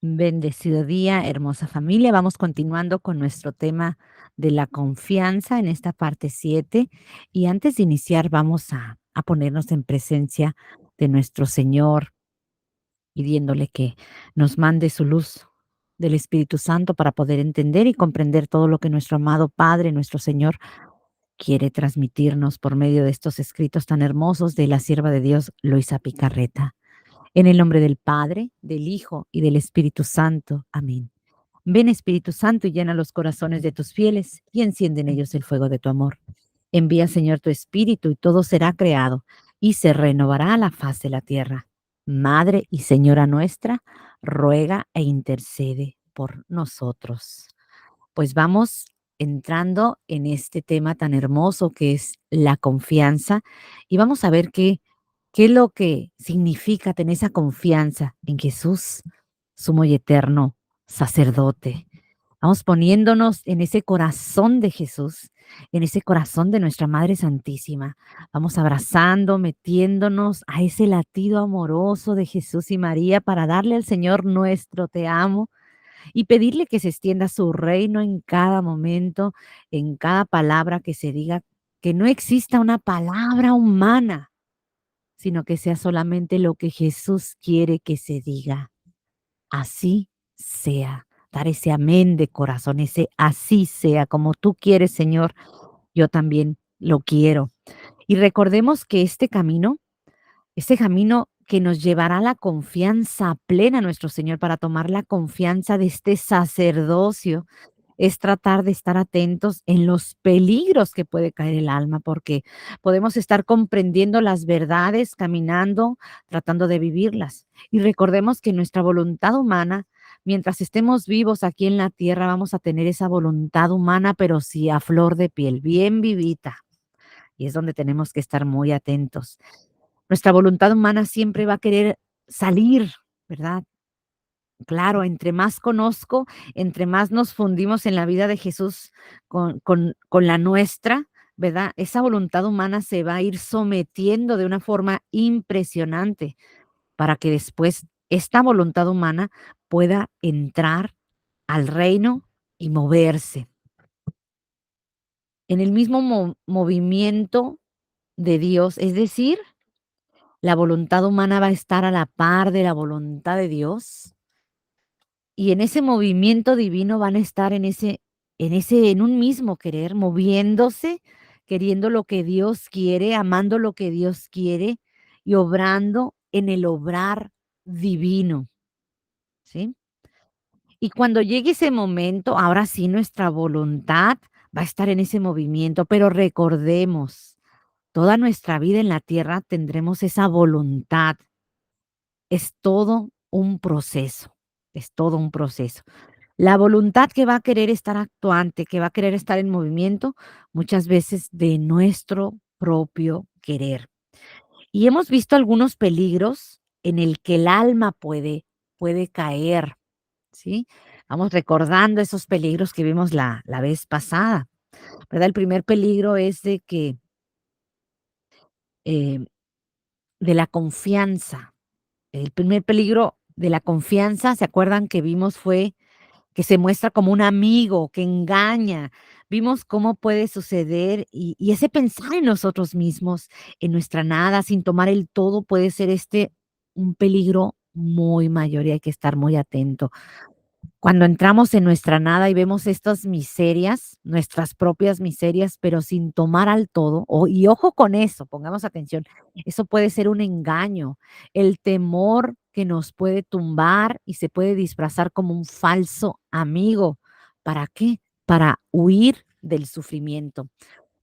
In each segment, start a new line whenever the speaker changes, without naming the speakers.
Bendecido día, hermosa familia. Vamos continuando con nuestro tema de la confianza en esta parte 7. Y antes de iniciar, vamos a ponernos en presencia de nuestro Señor, pidiéndole que nos mande su luz del Espíritu Santo para poder entender y comprender todo lo que nuestro amado Padre, nuestro Señor, quiere transmitirnos por medio de estos escritos tan hermosos de la sierva de Dios, Loisa Picarreta. En el nombre del Padre, del Hijo y del Espíritu Santo. Amén. Ven Espíritu Santo y llena los corazones de tus fieles y enciende en ellos el fuego de tu amor. Envía, Señor, tu Espíritu y todo será creado y se renovará la faz de la tierra. Madre y Señora nuestra, ruega e intercede por nosotros. Pues vamos entrando en este tema tan hermoso que es la confianza y vamos a ver qué es lo que significa tener esa confianza en Jesús, sumo y eterno sacerdote. Vamos poniéndonos en ese corazón de Jesús, en ese corazón de nuestra Madre Santísima. Vamos abrazando, metiéndonos a ese latido amoroso de Jesús y María para darle al Señor nuestro te amo y pedirle que se extienda su reino en cada momento, en cada palabra que se diga, que no exista una palabra humana, sino que sea solamente lo que Jesús quiere que se diga. Así sea. Dar ese amén de corazón, ese así sea, como tú quieres, Señor, yo también lo quiero. Y recordemos que este camino que nos llevará a la confianza plena a nuestro Señor para tomar la confianza de este sacerdocio, es tratar de estar atentos en los peligros que puede caer el alma, porque podemos estar comprendiendo las verdades, caminando, tratando de vivirlas. Y recordemos que nuestra voluntad humana, mientras estemos vivos aquí en la tierra, vamos a tener esa voluntad humana, pero sí a flor de piel, bien vivita. Y es donde tenemos que estar muy atentos. Nuestra voluntad humana siempre va a querer salir, ¿verdad? Claro, entre más conozco, entre más nos fundimos en la vida de Jesús con la nuestra, ¿verdad? Esa voluntad humana se va a ir sometiendo de una forma impresionante para que después esta voluntad humana pueda entrar al reino y moverse. En el mismo movimiento de Dios, es decir, la voluntad humana va a estar a la par de la voluntad de Dios. Y en ese movimiento divino van a estar en un mismo querer, moviéndose, queriendo lo que Dios quiere, amando lo que Dios quiere y obrando en el obrar divino, ¿sí? Y cuando llegue ese momento, ahora sí nuestra voluntad va a estar en ese movimiento, pero recordemos, toda nuestra vida en la tierra tendremos esa voluntad. Es todo un proceso, es todo un proceso. La voluntad que va a querer estar actuante, que va a querer estar en movimiento, muchas veces de nuestro propio querer. Y hemos visto algunos peligros en el que el alma puede caer, ¿sí? Vamos recordando esos peligros que vimos la vez pasada, ¿verdad? El primer peligro es eh, de la confianza. El primer peligro de la confianza, ¿se acuerdan que vimos fue que se muestra como un amigo, que engaña? Vimos cómo puede suceder y ese pensar en nosotros mismos, en nuestra nada, sin tomar el todo, puede ser un peligro muy mayor y hay que estar muy atento. Cuando entramos en nuestra nada y vemos estas miserias, nuestras propias miserias, pero sin tomar al todo, y ojo con eso, pongamos atención, eso puede ser un engaño, el temor que nos puede tumbar y se puede disfrazar como un falso amigo. ¿Para qué? Para huir del sufrimiento.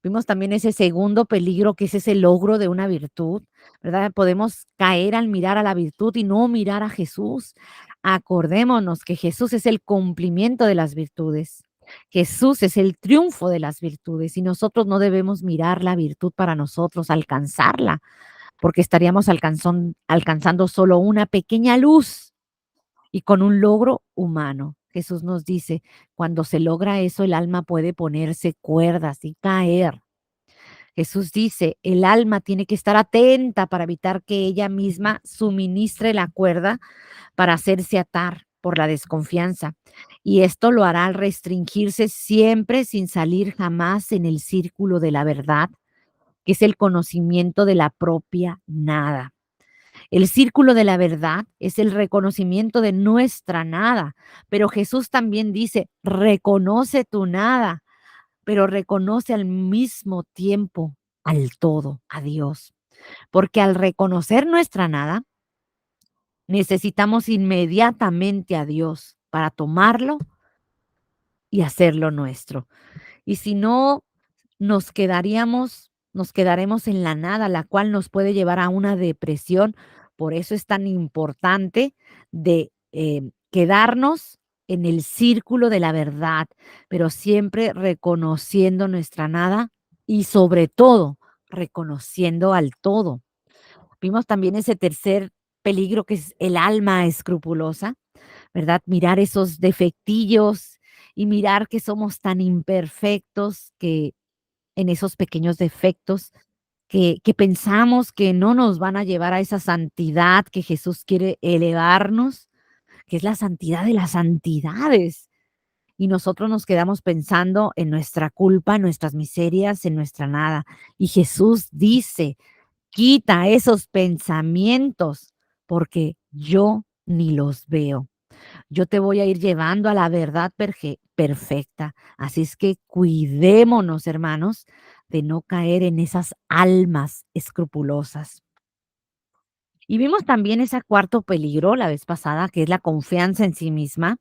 Vimos también ese segundo peligro, que es ese logro de una virtud, ¿verdad? Podemos caer al mirar a la virtud y no mirar a Jesús. Acordémonos que Jesús es el cumplimiento de las virtudes. Jesús es el triunfo de las virtudes y nosotros no debemos mirar la virtud para nosotros alcanzarla, porque estaríamos alcanzando solo una pequeña luz y con un logro humano. Jesús nos dice, cuando se logra eso, el alma puede ponerse cuerdas y caer. Jesús dice, el alma tiene que estar atenta para evitar que ella misma suministre la cuerda para hacerse atar. por la desconfianza. Y esto lo hará al restringirse siempre sin salir jamás en el círculo de la verdad, que es el conocimiento de la propia nada. El círculo de la verdad es el reconocimiento de nuestra nada, pero Jesús también dice, reconoce tu nada, pero reconoce al mismo tiempo al todo, a Dios. Porque al reconocer nuestra nada, necesitamos inmediatamente a Dios para tomarlo y hacerlo nuestro. Y si no, nos quedaremos en la nada, la cual nos puede llevar a una depresión. Por eso es tan importante de quedarnos en el círculo de la verdad, pero siempre reconociendo nuestra nada y sobre todo reconociendo al todo. Vimos también ese tercer peligro que es el alma escrupulosa, ¿verdad? Mirar esos defectillos y mirar que somos tan imperfectos que en esos pequeños defectos que pensamos que no nos van a llevar a esa santidad que Jesús quiere elevarnos, que es la santidad de las santidades. Y nosotros nos quedamos pensando en nuestra culpa, en nuestras miserias, en nuestra nada. Y Jesús dice, quita esos pensamientos porque yo ni los veo. Yo te voy a ir llevando a la verdad perfecta. Así es que cuidémonos, hermanos, de no caer en esas almas escrupulosas. Y vimos también ese cuarto peligro la vez pasada, que es la confianza en sí misma,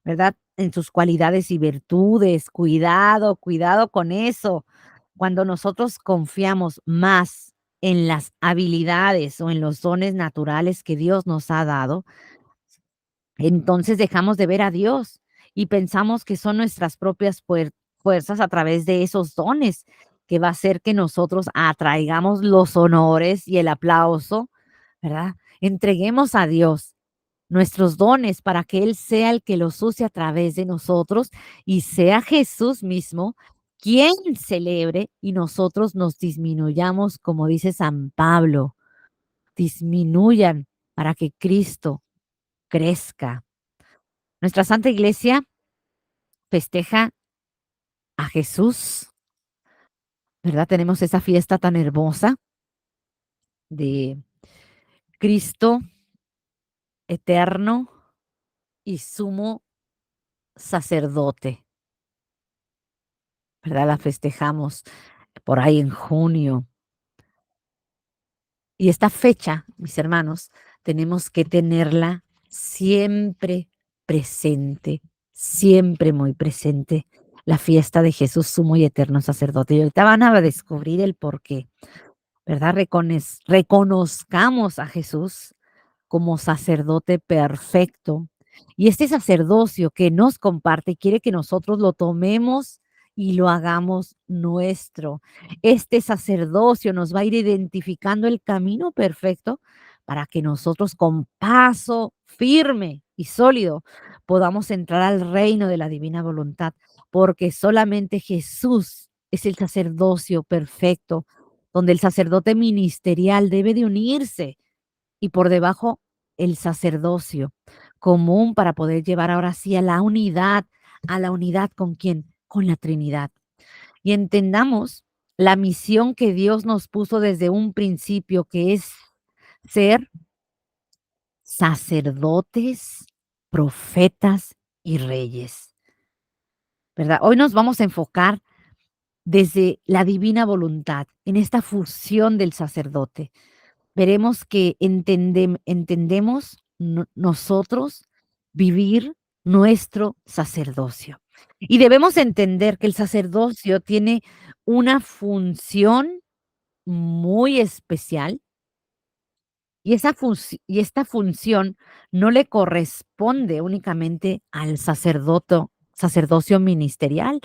¿verdad? En sus cualidades y virtudes. Cuidado, cuidado con eso. Cuando nosotros confiamos más en las habilidades o en los dones naturales que Dios nos ha dado, entonces dejamos de ver a Dios y pensamos que son nuestras propias fuerzas a través de esos dones que va a hacer que nosotros atraigamos los honores y el aplauso, ¿verdad? Entreguemos a Dios nuestros dones para que Él sea el que los use a través de nosotros y sea Jesús mismo quien celebre y nosotros nos disminuyamos, como dice San Pablo, disminuyan para que Cristo crezca. Nuestra Santa Iglesia festeja a Jesús, ¿verdad? Tenemos esa fiesta tan hermosa de Cristo eterno y sumo sacerdote, ¿verdad? La festejamos por ahí en junio. Y esta fecha, mis hermanos, tenemos que tenerla siempre presente, siempre muy presente, la fiesta de Jesús sumo y eterno sacerdote. Y ahorita van a descubrir el porqué. ¿Verdad? Reconozcamos a Jesús como sacerdote perfecto. Y este sacerdocio que nos comparte quiere que nosotros lo tomemos y lo hagamos nuestro. Este sacerdocio nos va a ir identificando el camino perfecto para que nosotros con paso firme y sólido podamos entrar al reino de la divina voluntad, porque solamente Jesús es el sacerdocio perfecto donde el sacerdote ministerial debe de unirse y por debajo el sacerdocio común para poder llevar ahora sí a la unidad con quién, con la Trinidad. Y entendamos la misión que Dios nos puso desde un principio, que es ser sacerdotes, profetas y reyes, ¿verdad? Hoy nos vamos a enfocar desde la divina voluntad, en esta fusión del sacerdote. Veremos que entendemos nosotros vivir nuestro sacerdocio. Y debemos entender que el sacerdocio tiene una función muy especial y, y esta función no le corresponde únicamente al sacerdocio ministerial,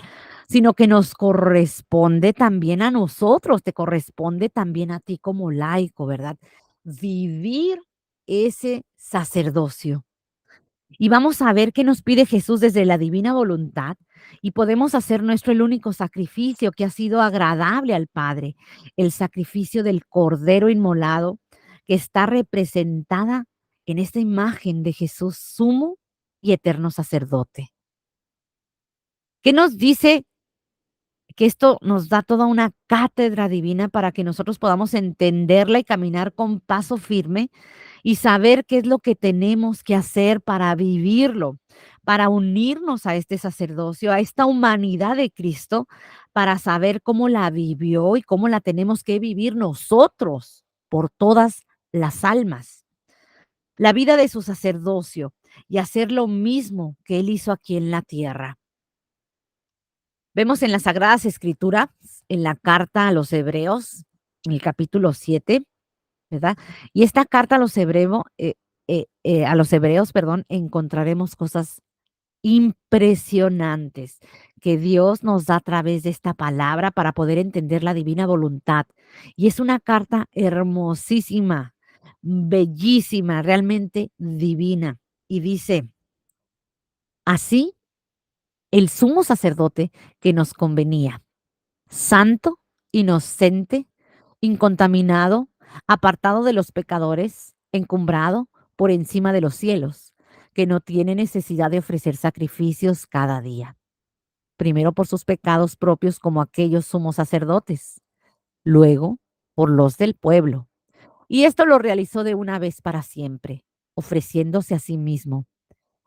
sino que nos corresponde también a nosotros, te corresponde también a ti como laico, ¿verdad? Vivir ese sacerdocio. Y vamos a ver qué nos pide Jesús desde la divina voluntad y podemos hacer nuestro el único sacrificio que ha sido agradable al Padre, el sacrificio del Cordero inmolado que está representada en esta imagen de Jesús sumo y eterno sacerdote. ¿Qué nos dice? Que esto nos da toda una cátedra divina para que nosotros podamos entenderla y caminar con paso firme y saber qué es lo que tenemos que hacer para vivirlo, para unirnos a este sacerdocio, a esta humanidad de Cristo, para saber cómo la vivió y cómo la tenemos que vivir nosotros por todas las almas. La vida de su sacerdocio y hacer lo mismo que él hizo aquí en la tierra. Vemos en las Sagradas Escrituras, en la carta a los Hebreos, en el capítulo 7, ¿verdad? Y esta carta a los a los Hebreos, perdón, encontraremos cosas impresionantes que Dios nos da a través de esta palabra para poder entender la divina voluntad. Y es una carta hermosísima, bellísima, realmente divina. Y dice, así el sumo sacerdote que nos convenía santo, inocente, incontaminado, apartado de los pecadores, encumbrado por encima de los cielos, que no tiene necesidad de ofrecer sacrificios cada día, primero por sus pecados propios como aquellos sumos sacerdotes, luego por los del pueblo. Y esto lo realizó de una vez para siempre, ofreciéndose a sí mismo.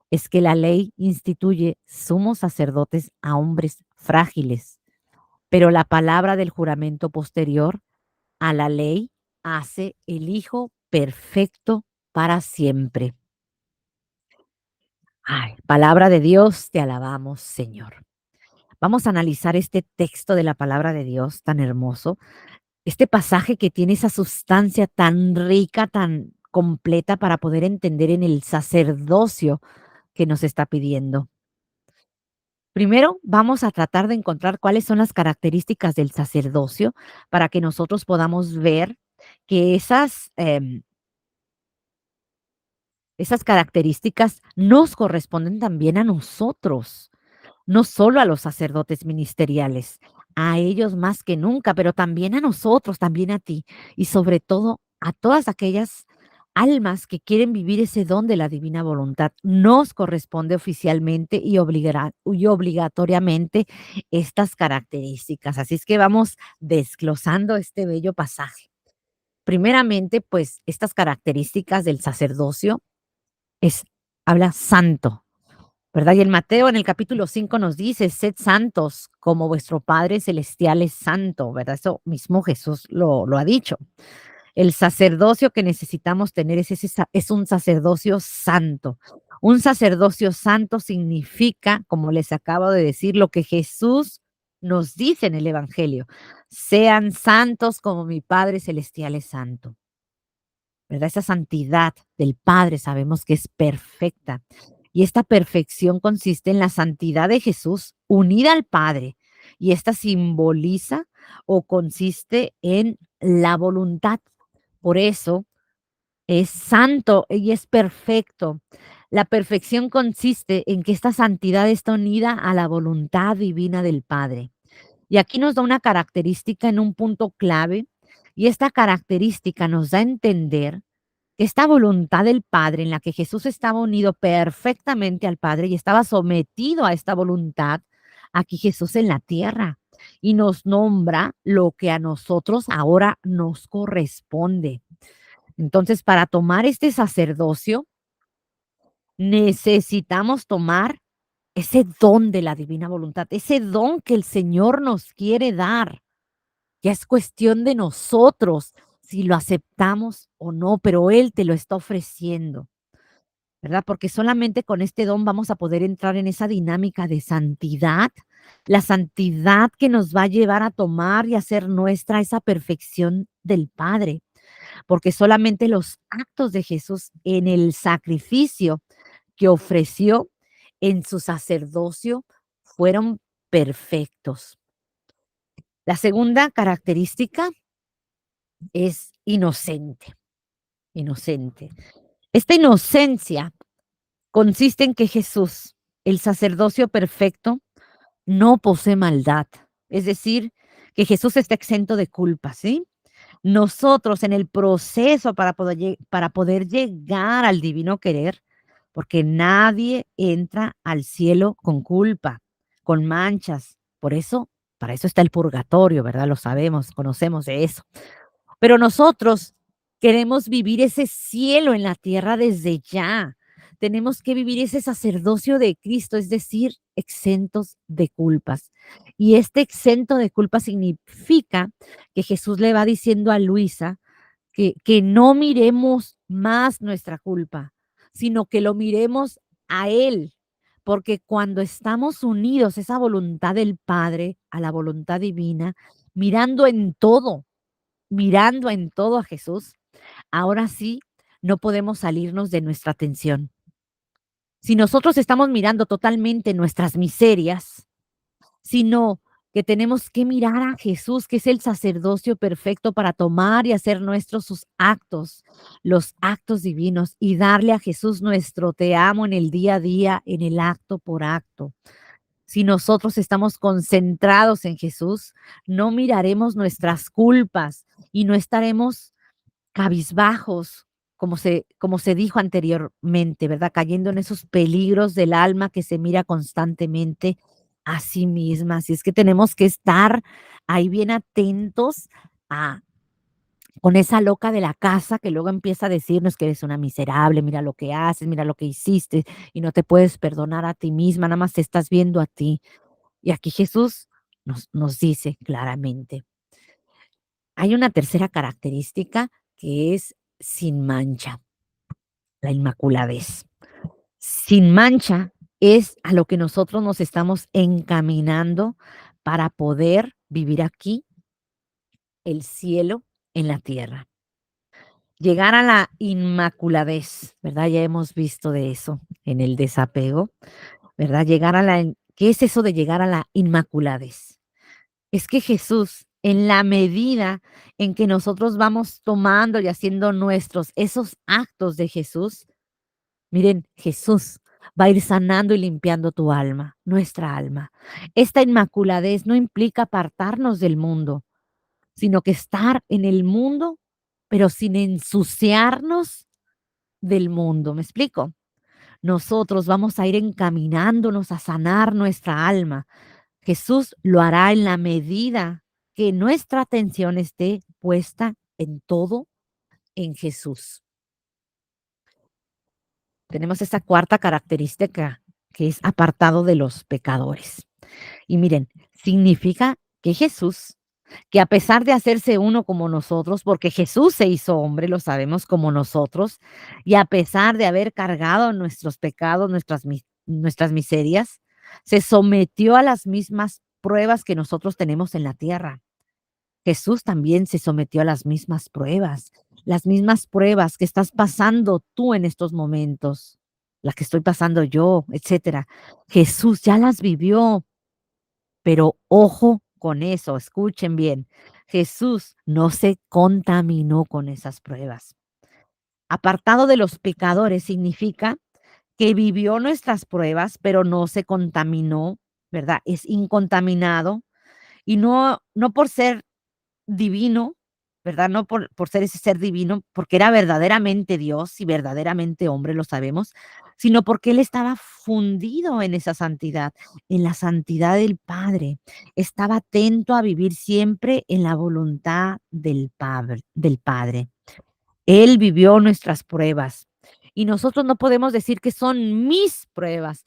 Es que la ley instituye sumos sacerdotes a hombres frágiles, pero la palabra del juramento posterior a la ley hace el Hijo perfecto para siempre. Ay, palabra de Dios, te alabamos, Señor. Vamos a analizar este texto de la palabra de Dios tan hermoso, este pasaje que tiene esa sustancia tan rica, tan completa para poder entender en el sacerdocio que nos está pidiendo. Primero, vamos a tratar de encontrar cuáles son las características del sacerdocio para que nosotros podamos ver que esas características nos corresponden también a nosotros, no solo a los sacerdotes ministeriales, a ellos más que nunca, pero también a nosotros, también a ti y sobre todo a todas aquellas almas que quieren vivir ese don de la divina voluntad. Nos corresponde oficialmente y obligatoriamente estas características. Así es que vamos desglosando este bello pasaje. Primeramente, pues estas características del sacerdocio es, habla santo, ¿verdad? Y en Mateo, en el capítulo 5 nos dice, sed santos como vuestro Padre Celestial es santo, ¿verdad? Eso mismo Jesús lo ha dicho. El sacerdocio que necesitamos tener es un sacerdocio santo. Un sacerdocio santo significa, como les acabo de decir, lo que Jesús nos dice en el Evangelio. Sean santos como mi Padre Celestial es santo. ¿Verdad? Esa santidad del Padre sabemos que es perfecta. Y esta perfección consiste en la santidad de Jesús unida al Padre. Y esta simboliza o consiste en la voluntad. Por eso es santo y es perfecto. La perfección consiste en que esta santidad está unida a la voluntad divina del Padre. Y aquí nos da una característica en un punto clave. Y esta característica nos da a entender esta voluntad del Padre en la que Jesús estaba unido perfectamente al Padre y estaba sometido a esta voluntad, aquí Jesús en la tierra, y nos nombra lo que a nosotros ahora nos corresponde. Entonces, para tomar este sacerdocio, necesitamos tomar ese don de la divina voluntad, ese don que el Señor nos quiere dar. Ya es cuestión de nosotros si lo aceptamos o no, pero Él te lo está ofreciendo, ¿verdad? Porque solamente con este don vamos a poder entrar en esa dinámica de santidad, la santidad que nos va a llevar a tomar y hacer nuestra esa perfección del Padre, porque solamente los actos de Jesús en el sacrificio que ofreció en su sacerdocio fueron perfectos. La segunda característica es inocente, inocente. Esta inocencia consiste en que Jesús, el sacerdocio perfecto, no posee maldad. Es decir, que Jesús está exento de culpa, ¿sí? Nosotros en el proceso para poder llegar al divino querer, porque nadie entra al cielo con culpa, con manchas. Por eso, para eso está el purgatorio, ¿verdad? Lo sabemos, conocemos de eso. Pero nosotros queremos vivir ese cielo en la tierra desde ya. Tenemos que vivir ese sacerdocio de Cristo, es decir, exentos de culpas. Y este exento de culpa significa que Jesús le va diciendo a Luisa que no miremos más nuestra culpa, sino que lo miremos a Él. Porque cuando estamos unidos, esa voluntad del Padre a la voluntad divina, mirando en todo, mirando en todo a Jesús, ahora sí no podemos salirnos de nuestra atención. Si nosotros estamos mirando totalmente nuestras miserias, sino que tenemos que mirar a Jesús, que es el sacerdocio perfecto para tomar y hacer nuestros sus actos, los actos divinos, y darle a Jesús nuestro te amo en el día a día, en el acto por acto. Si nosotros estamos concentrados en Jesús, no miraremos nuestras culpas y no estaremos cabizbajos, como se dijo anteriormente, ¿verdad? Cayendo en esos peligros del alma que se mira constantemente a sí misma. Así es que tenemos que estar ahí bien atentos a con esa loca de la casa que luego empieza a decirnos que eres una miserable, mira lo que haces, mira lo que hiciste y no te puedes perdonar a ti misma, nada más te estás viendo a ti. Y aquí Jesús nos dice claramente, hay una tercera característica que es sin mancha, la inmaculadez. Sin mancha es a lo que nosotros nos estamos encaminando para poder vivir aquí el cielo en la tierra. Llegar a la inmaculadez, ¿verdad? Ya hemos visto de eso en el desapego, ¿verdad? ¿Qué es eso de llegar a la inmaculadez? Es que Jesús, en la medida en que nosotros vamos tomando y haciendo nuestros esos actos de Jesús, miren, Jesús va a ir sanando y limpiando tu alma, nuestra alma. Esta inmaculadez no implica apartarnos del mundo, sino que estar en el mundo, pero sin ensuciarnos del mundo. ¿Me explico? Nosotros vamos a ir encaminándonos a sanar nuestra alma. Jesús lo hará en la medida que nuestra atención esté puesta en todo en Jesús. Tenemos esa cuarta característica que es apartado de los pecadores. Y miren, significa que Jesús, que a pesar de hacerse uno como nosotros, porque Jesús se hizo hombre, lo sabemos como nosotros, y a pesar de haber cargado nuestros pecados, nuestras miserias, se sometió a las mismas pruebas que nosotros tenemos en la tierra. Jesús también se sometió a las mismas pruebas que estás pasando tú en estos momentos, las que estoy pasando yo, etcétera. Jesús ya las vivió, pero ojo con eso, escuchen bien. Jesús no se contaminó con esas pruebas. Apartado de los pecadores significa que vivió nuestras pruebas, pero no se contaminó, ¿verdad? Es incontaminado y no por ser divino, ¿verdad? No por ser ese ser divino, porque era verdaderamente Dios y verdaderamente hombre, lo sabemos, sino porque él estaba fundido en esa santidad, en la santidad del Padre. Estaba atento a vivir siempre en la voluntad del Padre. Él vivió nuestras pruebas y nosotros no podemos decir que son mis pruebas.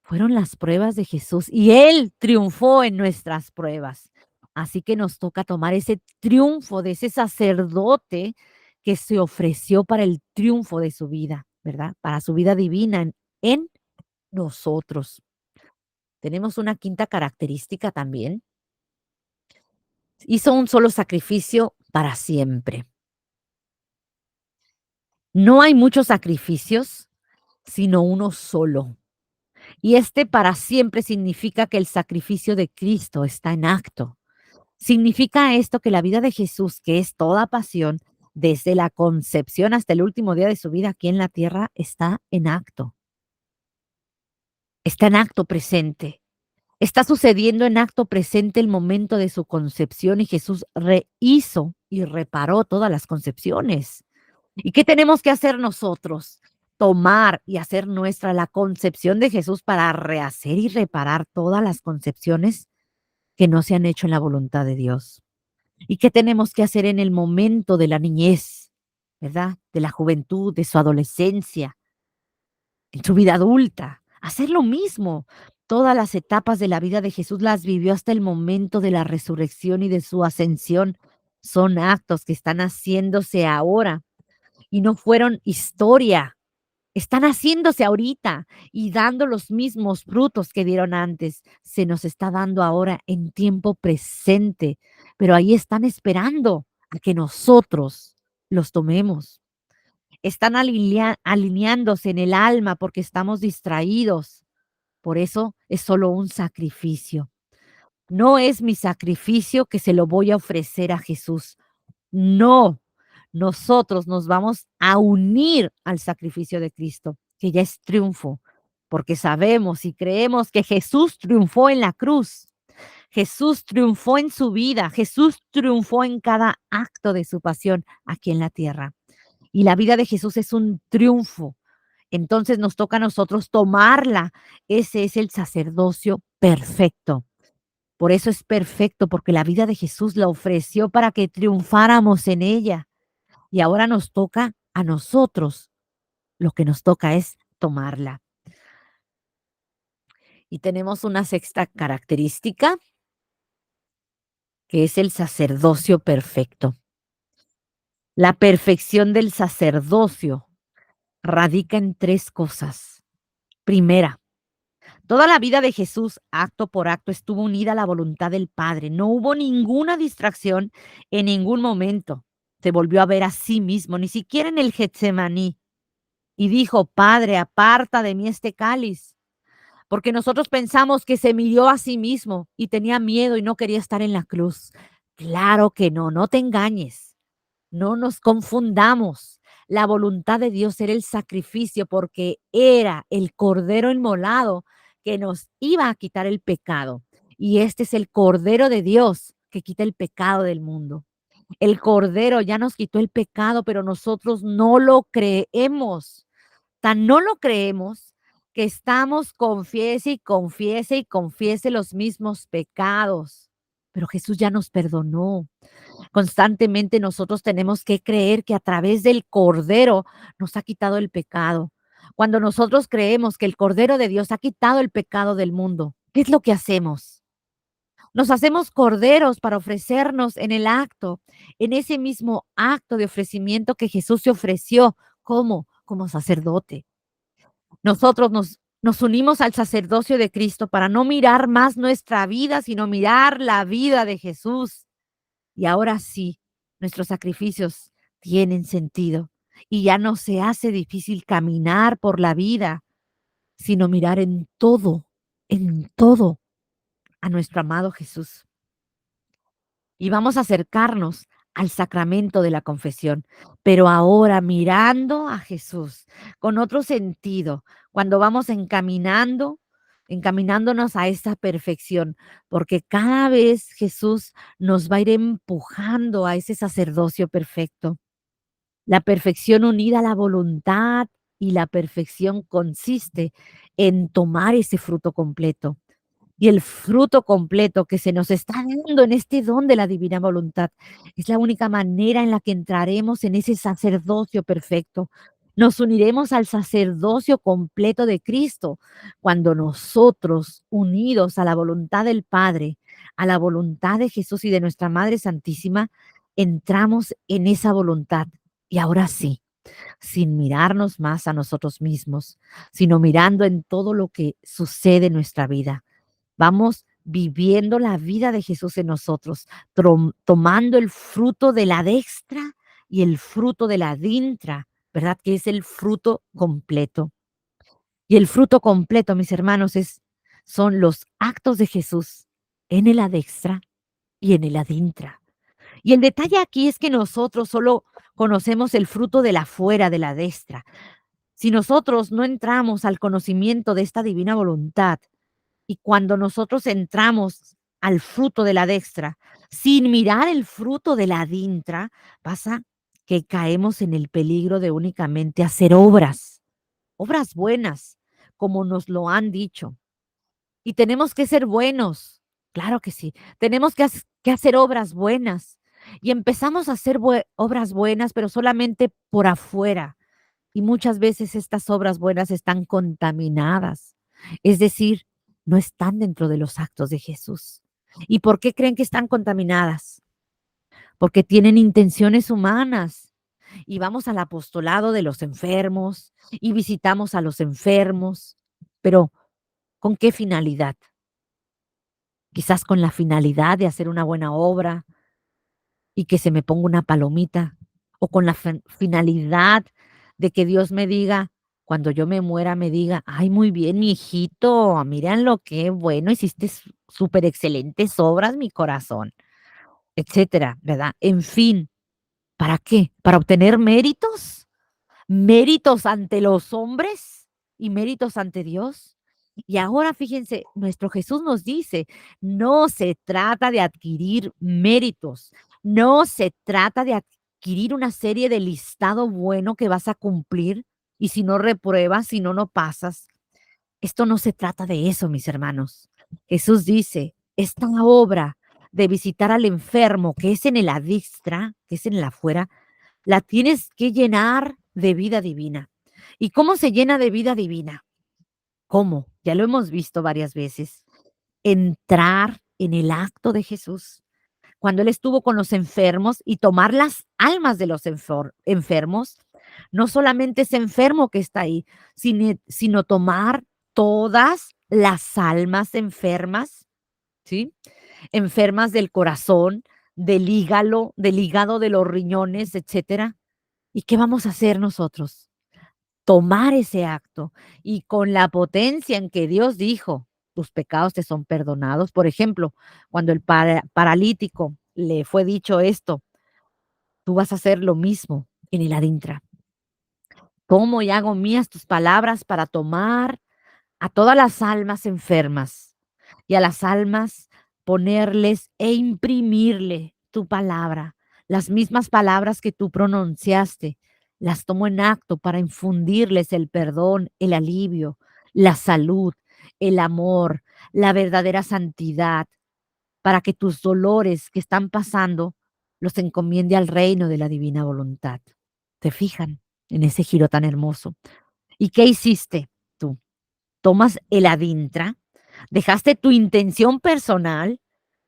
Fueron las pruebas de Jesús y Él triunfó en nuestras pruebas. Así que nos toca tomar ese triunfo de ese sacerdote que se ofreció para el triunfo de su vida, ¿verdad? Para su vida divina en nosotros. Tenemos una quinta característica también. Hizo un solo sacrificio para siempre. No hay muchos sacrificios, sino uno solo. Y este para siempre significa que el sacrificio de Cristo está en acto. Significa esto que la vida de Jesús, que es toda pasión, desde la concepción hasta el último día de su vida aquí en la tierra, está en acto presente. Está sucediendo en acto presente el momento de su concepción y Jesús rehizo y reparó todas las concepciones. ¿Y qué tenemos que hacer nosotros? tomar y hacer nuestra la concepción de Jesús para rehacer y reparar todas las concepciones que no se han hecho en la voluntad de Dios. ¿Y qué tenemos que hacer en el momento de la niñez, verdad? De la juventud, de su adolescencia, en su vida adulta? Hacer lo mismo. Todas las etapas de la vida de Jesús las vivió hasta el momento de la resurrección y de su ascensión. Son actos que están haciéndose ahora y no fueron historia. Están haciéndose ahorita y dando los mismos frutos que dieron antes. Se nos está dando ahora en tiempo presente, pero ahí están esperando a que nosotros los tomemos. Están alineándose en el alma porque estamos distraídos. Por eso es solo un sacrificio. No es mi sacrificio que se lo voy a ofrecer a Jesús. No, nosotros nos vamos a unir al sacrificio de Cristo, que ya es triunfo, porque sabemos y creemos que Jesús triunfó en la cruz. Jesús triunfó en su vida, Jesús triunfó en cada acto de su pasión aquí en la tierra. Y la vida de Jesús es un triunfo. Entonces nos toca a nosotros tomarla. Ese es el sacerdocio perfecto. Por eso es perfecto, porque la vida de Jesús la ofreció para que triunfáramos en ella. Y ahora nos toca a nosotros, lo que nos toca es tomarla. Y tenemos una sexta característica, que es el sacerdocio perfecto. La perfección del sacerdocio radica en tres cosas. Primera, toda la vida de Jesús, acto por acto, estuvo unida a la voluntad del Padre. No hubo ninguna distracción en ningún momento. Se volvió a ver a sí mismo, ni siquiera en el Getsemaní. Y dijo, Padre, aparta de mí este cáliz. Porque nosotros pensamos que se midió a sí mismo y tenía miedo y no quería estar en la cruz. Claro que no, no te engañes, no nos confundamos. La voluntad de Dios era el sacrificio porque era el cordero inmolado que nos iba a quitar el pecado. Y este es el cordero de Dios que quita el pecado del mundo. El cordero ya nos quitó el pecado, pero nosotros no lo creemos. Tan no lo creemos que estamos confiese y confiese y confiese los mismos pecados. Pero Jesús ya nos perdonó. Constantemente nosotros tenemos que creer que a través del Cordero nos ha quitado el pecado. Cuando nosotros creemos que el Cordero de Dios ha quitado el pecado del mundo, ¿qué es lo que hacemos? Nos hacemos corderos para ofrecernos en el acto, en ese mismo acto de ofrecimiento que Jesús se ofreció. ¿Cómo? Como sacerdote. Nosotros nos unimos al sacerdocio de Cristo para no mirar más nuestra vida, sino mirar la vida de Jesús. Y ahora sí, nuestros sacrificios tienen sentido y ya no se hace difícil caminar por la vida, sino mirar en todo a nuestro amado Jesús. Y vamos a acercarnos al sacramento de la confesión, pero ahora mirando a Jesús con otro sentido, cuando vamos encaminándonos a esa perfección, porque cada vez Jesús nos va a ir empujando a ese sacerdocio perfecto. La perfección unida a la voluntad y la perfección consiste en tomar ese fruto completo. Y el fruto completo que se nos está dando en este don de la divina voluntad es la única manera en la que entraremos en ese sacerdocio perfecto. Nos uniremos al sacerdocio completo de Cristo cuando nosotros, unidos a la voluntad del Padre, a la voluntad de Jesús y de nuestra Madre Santísima, entramos en esa voluntad. Y ahora sí, sin mirarnos más a nosotros mismos, sino mirando en todo lo que sucede en nuestra vida. Vamos viviendo la vida de Jesús en nosotros, tomando el fruto de la destra y el fruto de la dintra, ¿verdad? Que es el fruto completo. Y el fruto completo, mis hermanos, son los actos de Jesús en el adextra y en el adintra. Y el detalle aquí es que nosotros solo conocemos el fruto de la fuera, de la destra. Si nosotros no entramos al conocimiento de esta divina voluntad, y cuando nosotros entramos al fruto de la destra, sin mirar el fruto de la dintra, pasa que caemos en el peligro de únicamente hacer obras. obras buenas, como nos lo han dicho. Y tenemos que ser buenos, claro que sí. Tenemos que hacer obras buenas. Y empezamos a hacer obras buenas, pero solamente por afuera. Y muchas veces estas obras buenas están contaminadas. Es decir, no están dentro de los actos de Jesús. ¿Y por qué creen que están contaminadas? Porque tienen intenciones humanas. Y vamos al apostolado de los enfermos y visitamos a los enfermos. Pero, ¿con qué finalidad? Quizás con la finalidad de hacer una buena obra y que se me ponga una palomita, o con la finalidad de que Dios me diga, cuando yo me muera, me diga, ay, muy bien, mi hijito, miren lo que bueno, hiciste súper excelentes obras, mi corazón, etcétera, ¿verdad? En fin, ¿para qué? ¿Para obtener méritos? ¿Méritos ante los hombres y méritos ante Dios? Y ahora fíjense, nuestro Jesús nos dice, no se trata de adquirir méritos, no se trata de adquirir una serie de listado bueno que vas a cumplir y si no repruebas, si no, no pasas. Esto no se trata de eso, mis hermanos. Jesús dice, esta obra de visitar al enfermo que es en el adixtra, que es en el afuera, la tienes que llenar de vida divina. ¿Y cómo se llena de vida divina? ¿Cómo? Ya lo hemos visto varias veces. Entrar en el acto de Jesús, cuando Él estuvo con los enfermos y tomar las almas de los enfermos, no solamente ese enfermo que está ahí, sino tomar todas las almas enfermas, ¿sí? Enfermas del corazón, del hígado, de los riñones, etcétera. ¿Y qué vamos a hacer nosotros? Tomar ese acto y con la potencia en que Dios dijo, tus pecados te son perdonados. Por ejemplo, cuando el paralítico le fue dicho esto, tú vas a hacer lo mismo en el adintra. Tomo y hago mías tus palabras para tomar a todas las almas enfermas y a las almas ponerles e imprimirle tu palabra, las mismas palabras que tú pronunciaste, las tomo en acto para infundirles el perdón, el alivio, la salud, el amor, la verdadera santidad, para que tus dolores que están pasando los encomiende al reino de la divina voluntad. ¿Te fijan en ese giro tan hermoso? ¿Y qué hiciste tú? Tomas el adintra, dejaste tu intención personal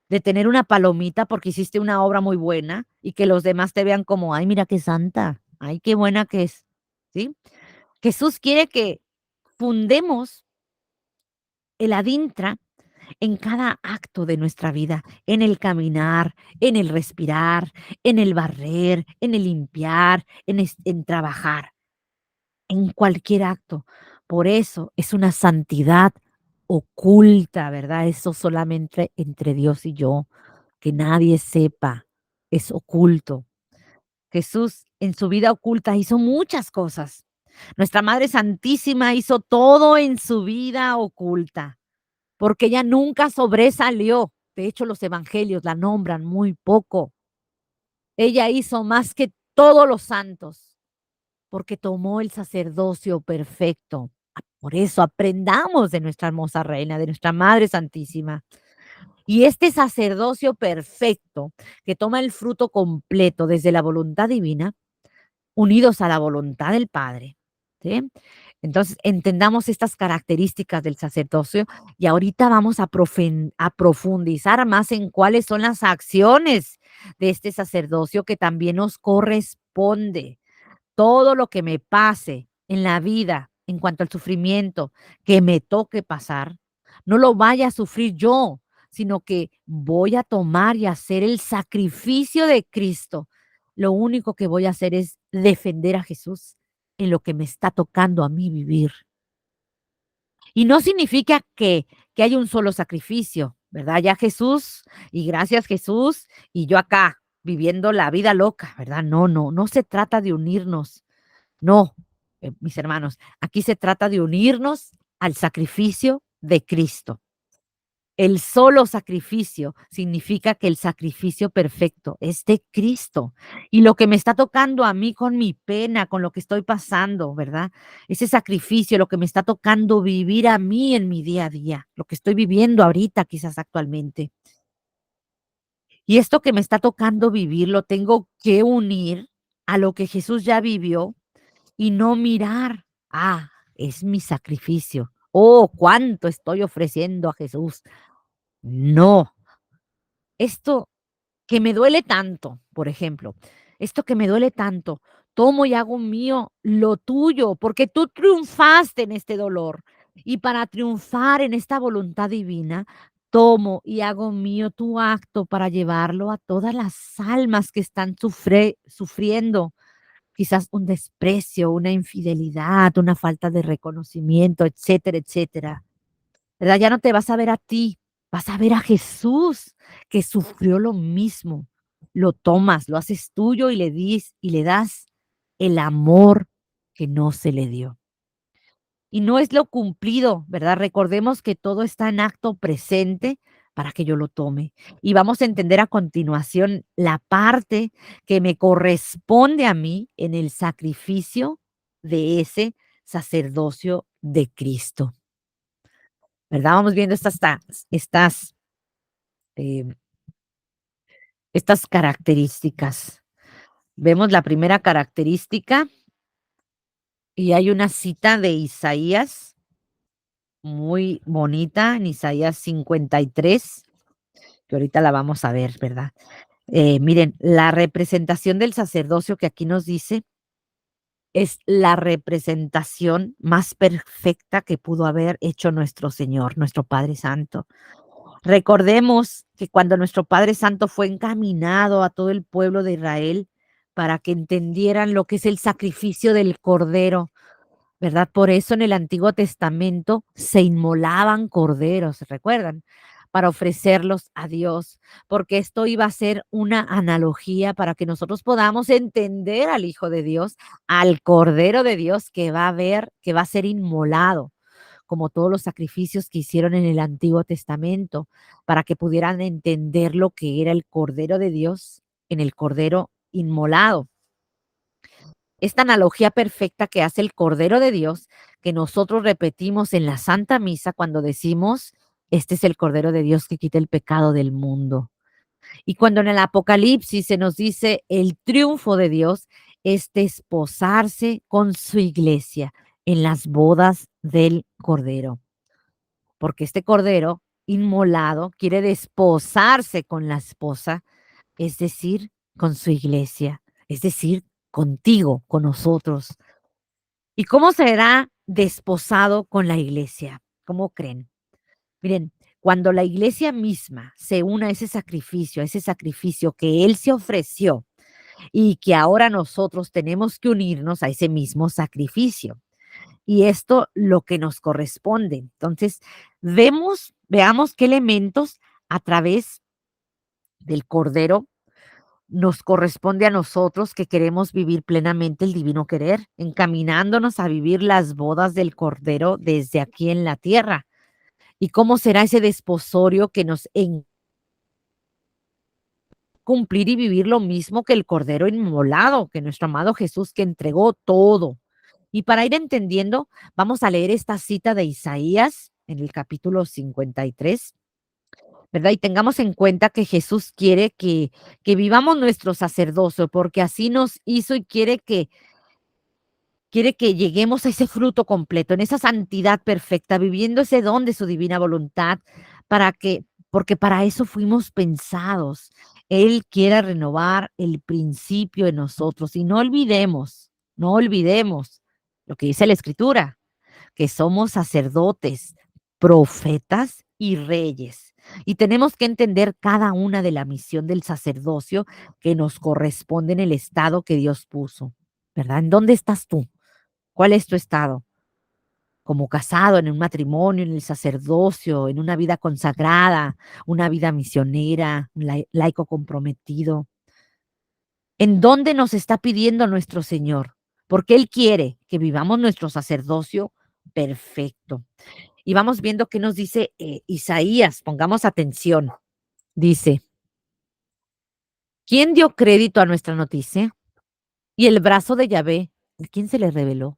de tener una palomita porque hiciste una obra muy buena y que los demás te vean como, ay, mira qué santa, ay, qué buena que es, ¿sí? Jesús quiere que fundemos el adintra en cada acto de nuestra vida, en el caminar, en el respirar, en el barrer, en el limpiar, en trabajar, en cualquier acto. Por eso es una santidad oculta, ¿verdad? Eso solamente entre Dios y yo, que nadie sepa, es oculto. Jesús en su vida oculta hizo muchas cosas. Nuestra Madre Santísima hizo todo en su vida oculta, porque ella nunca sobresalió. De hecho, los evangelios la nombran muy poco. Ella hizo más que todos los santos porque tomó el sacerdocio perfecto. Por eso aprendamos de nuestra hermosa reina, de nuestra Madre Santísima. Y este sacerdocio perfecto que toma el fruto completo desde la voluntad divina, unidos a la voluntad del Padre, ¿sí? Entonces, entendamos estas características del sacerdocio y ahorita vamos a profundizar más en cuáles son las acciones de este sacerdocio que también nos corresponde. Todo lo que me pase en la vida en cuanto al sufrimiento que me toque pasar, no lo vaya a sufrir yo, sino que voy a tomar y hacer el sacrificio de Cristo. Lo único que voy a hacer es defender a Jesús en lo que me está tocando a mí vivir. Y no significa que haya un solo sacrificio, ¿verdad? Ya Jesús, y gracias Jesús, y yo acá viviendo la vida loca, ¿verdad? No, no, no se trata de unirnos. No, mis hermanos, aquí se trata de unirnos al sacrificio de Cristo. El solo sacrificio significa que el sacrificio perfecto es de Cristo. Y lo que me está tocando a mí con mi pena, con lo que estoy pasando, ¿verdad? Ese sacrificio, lo que me está tocando vivir a mí en mi día a día, lo que estoy viviendo ahorita, quizás actualmente. Y esto que me está tocando vivir, lo tengo que unir a lo que Jesús ya vivió y no mirar, es mi sacrificio. Oh, cuánto estoy ofreciendo a Jesús. No, esto que me duele tanto, por ejemplo, esto que me duele tanto, tomo y hago mío lo tuyo, porque tú triunfaste en este dolor. Y para triunfar en esta voluntad divina, tomo y hago mío tu acto para llevarlo a todas las almas que están sufriendo, quizás un desprecio, una infidelidad, una falta de reconocimiento, etcétera, etcétera. ¿Verdad? Ya no te vas a ver a ti, vas a ver a Jesús que sufrió lo mismo. Lo tomas, lo haces tuyo y le das el amor que no se le dio. Y no es lo cumplido, ¿verdad? Recordemos que todo está en acto presente para que yo lo tome. Y vamos a entender a continuación la parte que me corresponde a mí en el sacrificio de ese sacerdocio de Cristo, ¿verdad? Vamos viendo eh, estas características. Vemos la primera característica y hay una cita de Isaías muy bonita en Isaías 53, que ahorita la vamos a ver, ¿verdad? Miren, la representación del sacerdocio que aquí nos dice es la representación más perfecta que pudo haber hecho nuestro Señor, nuestro Padre Santo. Recordemos que cuando nuestro Padre Santo fue encaminado a todo el pueblo de Israel para que entendieran lo que es el sacrificio del Cordero, ¿verdad? Por eso en el Antiguo Testamento se inmolaban corderos, ¿recuerdan? Para ofrecerlos a Dios, porque esto iba a ser una analogía para que nosotros podamos entender al Hijo de Dios, al Cordero de Dios que va a ver, que va a ser inmolado, como todos los sacrificios que hicieron en el Antiguo Testamento, para que pudieran entender lo que era el Cordero de Dios en el Cordero inmolado. Esta analogía perfecta que hace el Cordero de Dios, que nosotros repetimos en la Santa Misa cuando decimos, este es el Cordero de Dios que quita el pecado del mundo. Y cuando en el Apocalipsis se nos dice el triunfo de Dios es desposarse con su iglesia en las bodas del Cordero, porque este Cordero inmolado quiere desposarse con la esposa, es decir, con su iglesia, es decir, contigo, con nosotros. ¿Y cómo será desposado con la iglesia? ¿Cómo creen? Miren, cuando la iglesia misma se una a ese sacrificio que Él se ofreció y que ahora nosotros tenemos que unirnos a ese mismo sacrificio. Y esto lo que nos corresponde. Entonces, veamos qué elementos a través del Cordero nos corresponde a nosotros que queremos vivir plenamente el divino querer, encaminándonos a vivir las bodas del Cordero desde aquí en la tierra. ¿Y cómo será ese desposorio que nos en cumplir y vivir lo mismo que el Cordero inmolado, que nuestro amado Jesús que entregó todo? Y para ir entendiendo, vamos a leer esta cita de Isaías en el capítulo 53, ¿verdad? Y tengamos en cuenta que Jesús quiere que vivamos nuestro sacerdocio, porque así nos hizo y quiere que lleguemos a ese fruto completo, en esa santidad perfecta, viviendo ese don de su divina voluntad, porque para eso fuimos pensados. Él quiere renovar el principio en nosotros y no olvidemos lo que dice la Escritura, que somos sacerdotes, profetas y reyes. Y tenemos que entender cada una de la misión del sacerdocio que nos corresponde en el estado que Dios puso, ¿verdad? ¿En dónde estás tú? ¿Cuál es tu estado? Como casado, en un matrimonio, en el sacerdocio, en una vida consagrada, una vida misionera, laico comprometido. ¿En dónde nos está pidiendo nuestro Señor? Porque Él quiere que vivamos nuestro sacerdocio perfecto. Y vamos viendo qué nos dice Isaías, pongamos atención. Dice, ¿quién dio crédito a nuestra noticia? Y el brazo de Yahvé, ¿a quién se le reveló?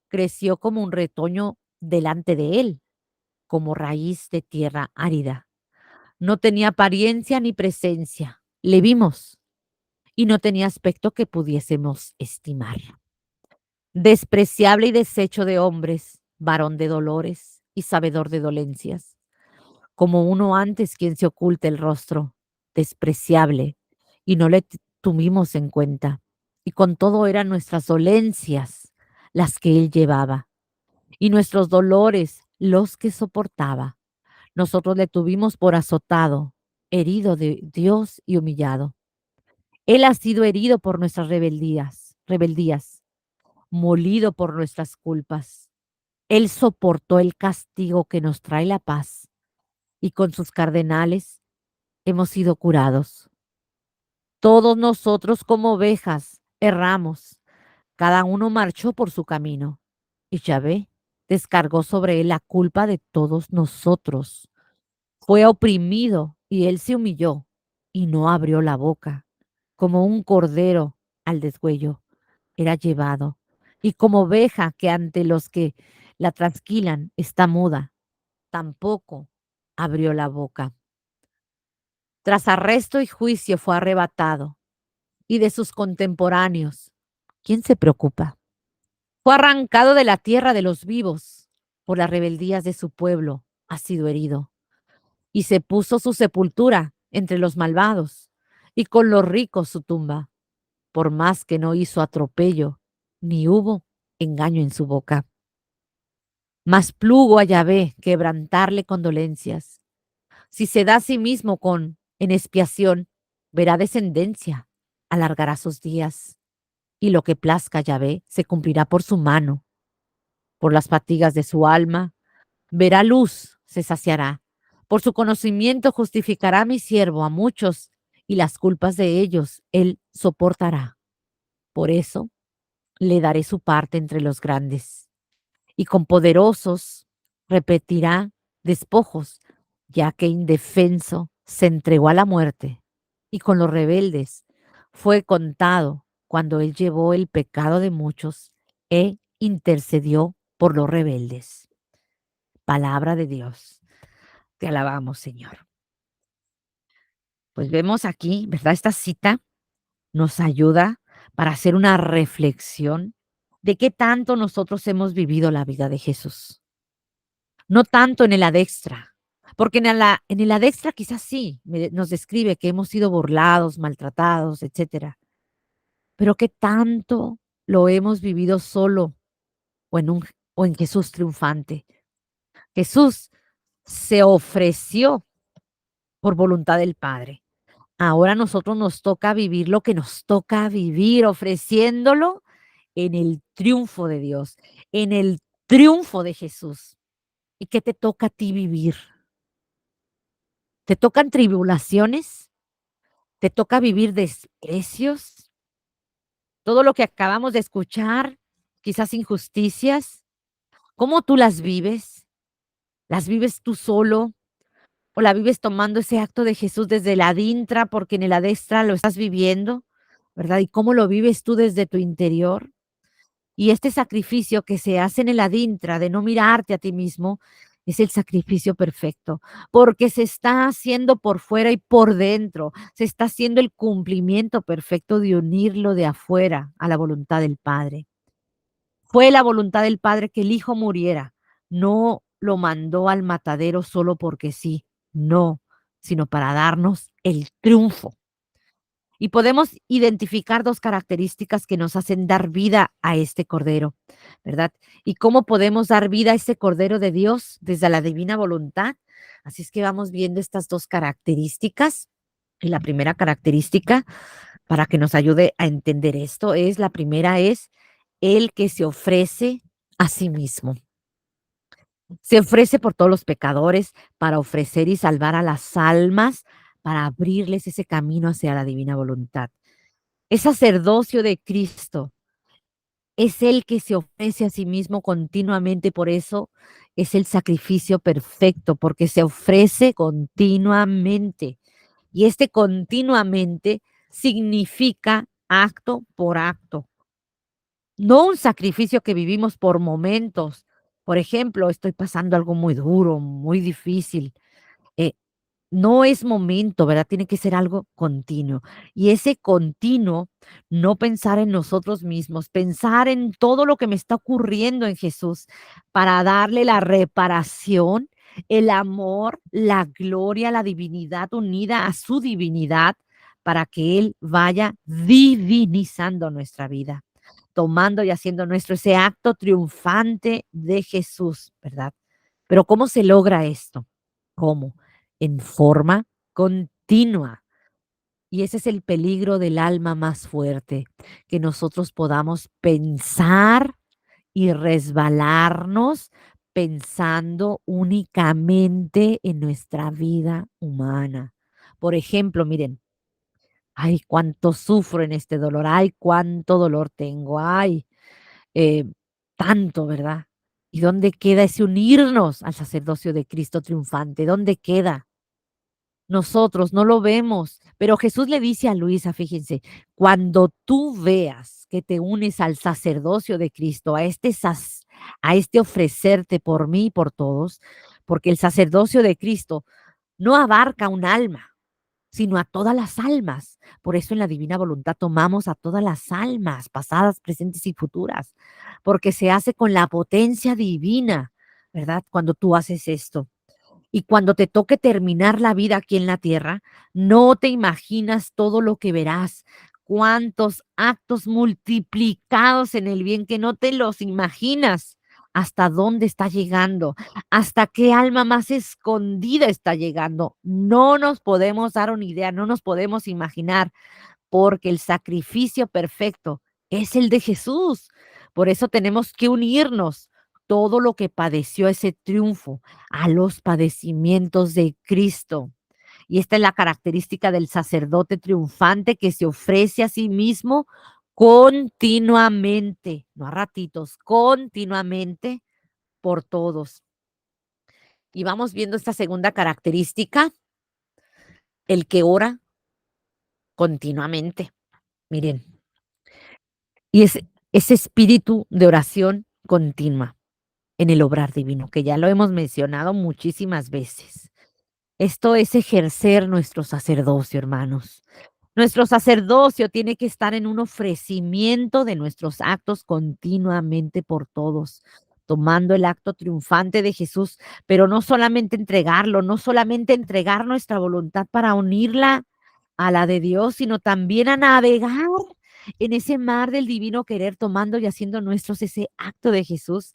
Creció como un retoño delante de él, como raíz de tierra árida. No tenía apariencia ni presencia. Le vimos y no tenía aspecto que pudiésemos estimar. Despreciable y deshecho de hombres, varón de dolores y sabedor de dolencias, como uno antes quien se oculta el rostro, despreciable, y no le tuvimos en cuenta. Y con todo eran nuestras dolencias las que él llevaba, y nuestros dolores los que soportaba. Nosotros le tuvimos por azotado, herido de Dios y humillado. Él ha sido herido por nuestras rebeldías, molido por nuestras culpas. Él soportó el castigo que nos trae la paz, y con sus cardenales hemos sido curados. Todos nosotros como ovejas erramos, cada uno marchó por su camino, y Yahvé descargó sobre él la culpa de todos nosotros. Fue oprimido y él se humilló y no abrió la boca. Como un cordero al desgüello era llevado, y como oveja que ante los que la trasquilan está muda, tampoco abrió la boca. Tras arresto y juicio fue arrebatado, y de sus contemporáneos, ¿quién se preocupa? Fue arrancado de la tierra de los vivos, por las rebeldías de su pueblo ha sido herido, y se puso su sepultura entre los malvados, y con los ricos su tumba, por más que no hizo atropello, ni hubo engaño en su boca. Mas plugo a Yahvé quebrantarle condolencias. Si se da a sí mismo en expiación, verá descendencia, alargará sus días, y lo que plazca a Yahvé se cumplirá por su mano. Por las fatigas de su alma, verá luz, se saciará. Por su conocimiento justificará a mi siervo a muchos, y las culpas de ellos él soportará. Por eso le daré su parte entre los grandes, y con poderosos repetirá despojos, ya que indefenso se entregó a la muerte, y con los rebeldes fue contado cuando él llevó el pecado de muchos e intercedió por los rebeldes. Palabra de Dios. Te alabamos, Señor. Pues vemos aquí, ¿verdad? Esta cita nos ayuda para hacer una reflexión de qué tanto nosotros hemos vivido la vida de Jesús. No tanto en el adextra, porque en el adextra quizás sí nos describe que hemos sido burlados, maltratados, etcétera, pero qué tanto lo hemos vivido solo o o en Jesús triunfante. Jesús se ofreció por voluntad del Padre. Ahora a nosotros nos toca vivir lo que nos toca vivir, ofreciéndolo en el triunfo de Dios, en el triunfo de Jesús. ¿Y qué te toca a ti vivir? ¿Te tocan tribulaciones? ¿Te toca vivir desprecios? Todo lo que acabamos de escuchar, quizás injusticias, ¿cómo tú las vives? ¿Las vives tú solo? ¿O la vives tomando ese acto de Jesús desde la adintra porque en el adestra lo estás viviendo? ¿Verdad? ¿Y cómo lo vives tú desde tu interior? Y este sacrificio que se hace en el adintra de no mirarte a ti mismo es el sacrificio perfecto, porque se está haciendo por fuera y por dentro, se está haciendo el cumplimiento perfecto de unirlo de afuera a la voluntad del Padre. Fue la voluntad del Padre que el Hijo muriera, no lo mandó al matadero solo porque sí, no, sino para darnos el triunfo. Y podemos identificar dos características que nos hacen dar vida a este Cordero, ¿verdad? ¿Y cómo podemos dar vida a ese Cordero de Dios desde la divina voluntad? Así es que vamos viendo estas dos características. Y la primera característica, para que nos ayude a entender esto, es la primera es el que se ofrece a sí mismo. Se ofrece por todos los pecadores para ofrecer y salvar a las almas, para abrirles ese camino hacia la divina voluntad. Es sacerdocio de Cristo Es el que se ofrece a sí mismo continuamente, por eso es el sacrificio perfecto, porque se ofrece continuamente. Y este continuamente significa acto por acto, no un sacrificio que vivimos por momentos. Por ejemplo, estoy pasando algo muy duro, muy difícil. eh, no es momento, ¿verdad? Tiene que ser algo continuo. Y ese continuo, no pensar en nosotros mismos, pensar en todo lo que me está ocurriendo en Jesús para darle la reparación, el amor, la gloria, la divinidad unida a su divinidad para que Él vaya divinizando nuestra vida, tomando y haciendo nuestro ese acto triunfante de Jesús, ¿verdad? Pero ¿cómo se logra esto? ¿Cómo? En forma continua. Y ese es el peligro del alma más fuerte, que nosotros podamos pensar y resbalarnos pensando únicamente en nuestra vida humana. Por ejemplo, miren, ay, cuánto sufro en este dolor, ay, cuánto dolor tengo, ay, eh, tanto, ¿verdad? ¿Y dónde queda ese unirnos al sacerdocio de Cristo triunfante? ¿Dónde queda? Nosotros no lo vemos, pero Jesús le dice a Luisa, fíjense, cuando tú veas que te unes al sacerdocio de Cristo, a este ofrecerte por mí y por todos, porque el sacerdocio de Cristo no abarca un alma, sino a todas las almas. Por eso en la divina voluntad tomamos a todas las almas, pasadas, presentes y futuras, porque se hace con la potencia divina, ¿verdad? Cuando tú haces esto. Y cuando te toque terminar la vida aquí en la tierra, no te imaginas todo lo que verás, cuántos actos multiplicados en el bien que no te los imaginas, hasta dónde está llegando, hasta qué alma más escondida está llegando. No nos podemos dar una idea, no nos podemos imaginar porque el sacrificio perfecto es el de Jesús. Por eso tenemos que unirnos todo lo que padeció ese triunfo a los padecimientos de Cristo. Y esta es la característica del sacerdote triunfante que se ofrece a sí mismo continuamente, no a ratitos, continuamente por todos. Y vamos viendo esta segunda característica, el que ora continuamente. Miren, y es ese espíritu de oración continua en el obrar divino, que ya lo hemos mencionado muchísimas veces. Esto es ejercer nuestro sacerdocio, hermanos. Nuestro sacerdocio tiene que estar en un ofrecimiento de nuestros actos continuamente por todos, tomando el acto triunfante de Jesús, pero no solamente entregarlo, no solamente entregar nuestra voluntad para unirla a la de Dios, sino también a navegar en ese mar del divino querer, tomando y haciendo nuestros ese acto de Jesús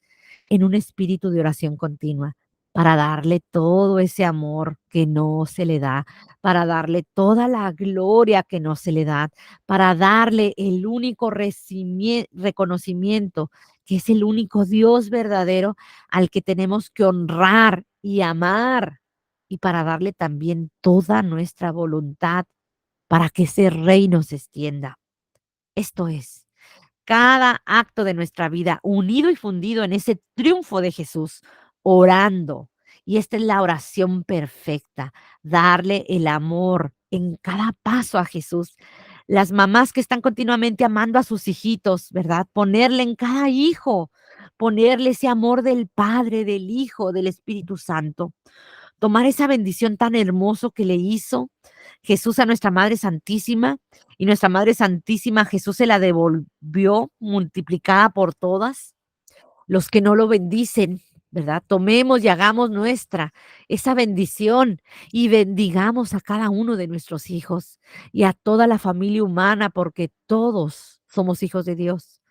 en un espíritu de oración continua, para darle todo ese amor que no se le da, para darle toda la gloria que no se le da, para darle el único reconocimiento, que es el único Dios verdadero al que tenemos que honrar y amar, y para darle también toda nuestra voluntad para que ese reino se extienda. Esto es, cada acto de nuestra vida unido y fundido en ese triunfo de Jesús, orando. Y esta es la oración perfecta, darle el amor en cada paso a Jesús. Las mamás que están continuamente amando a sus hijitos, ¿verdad? Ponerle en cada hijo, ponerle ese amor del Padre, del Hijo, del Espíritu Santo, tomar esa bendición tan hermoso que le hizo Jesús a nuestra Madre Santísima, y nuestra Madre Santísima Jesús se la devolvió multiplicada por todas. Los que no lo bendicen, ¿verdad? Tomemos y hagamos nuestra esa bendición y bendigamos a cada uno de nuestros hijos y a toda la familia humana, porque todos somos hijos de Dios.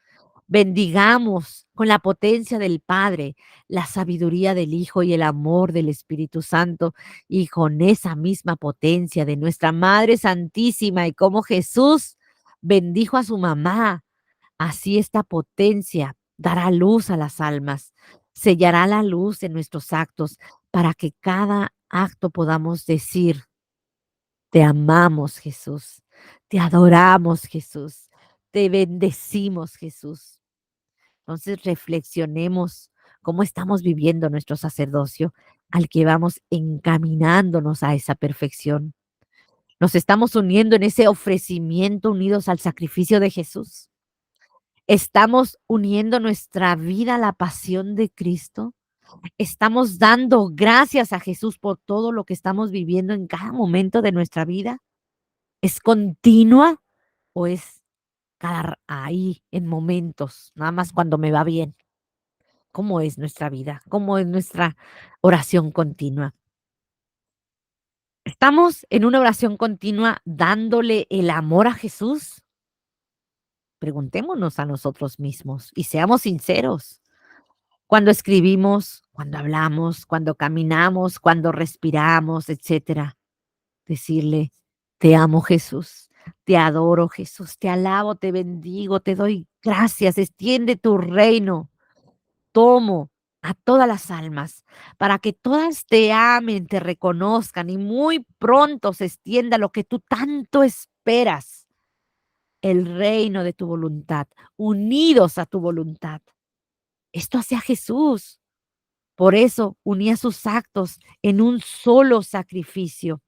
Bendigamos con la potencia del Padre, la sabiduría del Hijo y el amor del Espíritu Santo, y con esa misma potencia de nuestra Madre Santísima, y como Jesús bendijo a su mamá, así esta potencia dará luz a las almas, sellará la luz en nuestros actos para que cada acto podamos decir: te amamos, Jesús, te adoramos, Jesús, te bendecimos, Jesús. Entonces reflexionemos cómo estamos viviendo nuestro sacerdocio al que vamos encaminándonos a esa perfección. Nos estamos uniendo en ese ofrecimiento unidos al sacrificio de Jesús. Estamos uniendo nuestra vida a la pasión de Cristo. Estamos dando gracias a Jesús por todo lo que estamos viviendo en cada momento de nuestra vida. ¿Es continua o es ahí en momentos, nada más cuando me va bien? ¿Cómo es nuestra vida? ¿Cómo es nuestra oración continua? ¿Estamos en una oración continua dándole el amor a Jesús? Preguntémonos a nosotros mismos y seamos sinceros. Cuando escribimos, cuando hablamos, cuando caminamos, cuando respiramos, etcétera, decirle: "Te amo, Jesús, te adoro, Jesús, te alabo, te bendigo, te doy gracias, extiende tu reino. Tomo a todas las almas para que todas te amen, te reconozcan y muy pronto se extienda lo que tú tanto esperas, el reino de tu voluntad, unidos a tu voluntad". Esto hacía Jesús. Por eso unía sus actos en un solo sacrificio.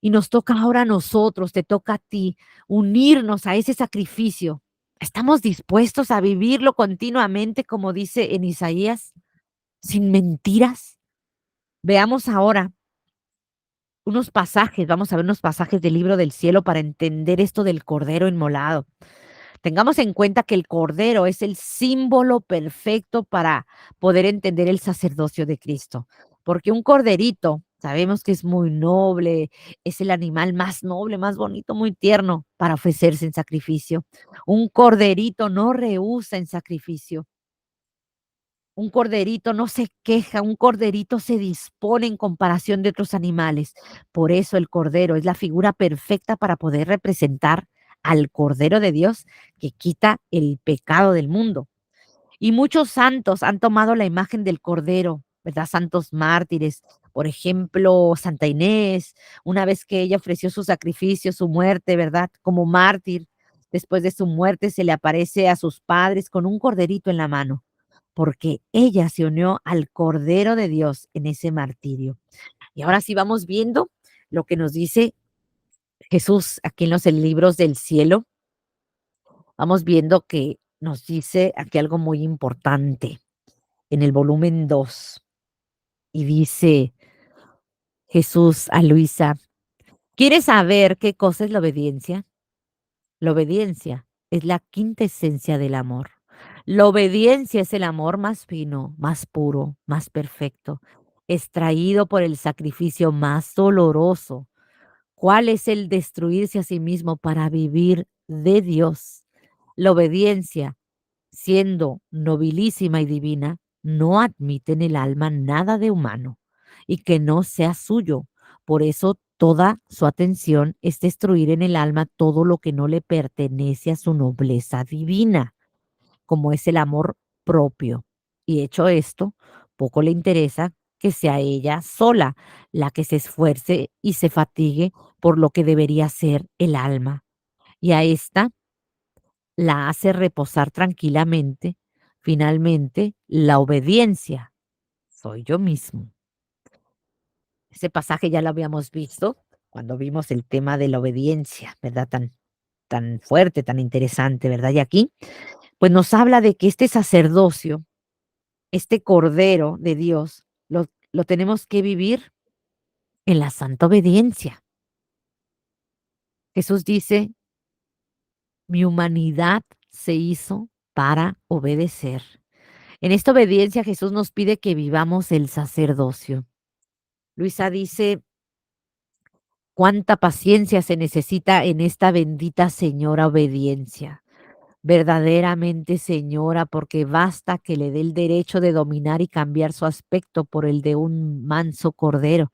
Y nos toca ahora a nosotros, te toca a ti, unirnos a ese sacrificio. ¿Estamos dispuestos a vivirlo continuamente, como dice en Isaías, sin mentiras? Veamos ahora unos pasajes, vamos a ver unos pasajes del libro del cielo para entender esto del cordero inmolado. Tengamos en cuenta que el cordero es el símbolo perfecto para poder entender el sacerdocio de Cristo, porque un corderito, sabemos que es muy noble, es el animal más noble, más bonito, muy tierno para ofrecerse en sacrificio. Un corderito no rehúsa en sacrificio. Un corderito no se queja, un corderito se dispone en comparación de otros animales. Por eso el cordero es la figura perfecta para poder representar al Cordero de Dios que quita el pecado del mundo. Y muchos santos han tomado la imagen del cordero, ¿verdad? Santos mártires, por ejemplo, Santa Inés, una vez que ella ofreció su sacrificio, su muerte, ¿verdad? Como mártir, después de su muerte se le aparece a sus padres con un corderito en la mano porque ella se unió al Cordero de Dios en ese martirio. Y ahora sí vamos viendo lo que nos dice Jesús aquí en los libros del cielo. Vamos viendo que nos dice aquí algo muy importante en el volumen 2 y dice Jesús a Luisa: ¿quieres saber qué cosa es la obediencia? La obediencia es la quinta esencia del amor. La obediencia es el amor más fino, más puro, más perfecto, extraído por el sacrificio más doloroso. ¿Cuál es el destruirse a sí mismo para vivir de Dios? La obediencia, siendo nobilísima y divina, no admite en el alma nada de humano y que no sea suyo. Por eso toda su atención es destruir en el alma todo lo que no le pertenece a su nobleza divina, como es el amor propio. Y hecho esto, poco le interesa que sea ella sola la que se esfuerce y se fatigue por lo que debería ser el alma. Y a esta la hace reposar tranquilamente. Finalmente, la obediencia soy yo mismo. Ese pasaje ya lo habíamos visto cuando vimos el tema de la obediencia, ¿verdad? Tan fuerte, tan interesante, ¿verdad? Y aquí, pues nos habla de que este sacerdocio, este cordero de Dios, lo tenemos que vivir en la santa obediencia. Jesús dice: mi humanidad se hizo para obedecer. En esta obediencia Jesús nos pide que vivamos el sacerdocio. Luisa dice: cuánta paciencia se necesita en esta bendita señora obediencia. Verdaderamente señora, porque basta que le dé el derecho de dominar y cambiar su aspecto por el de un manso cordero.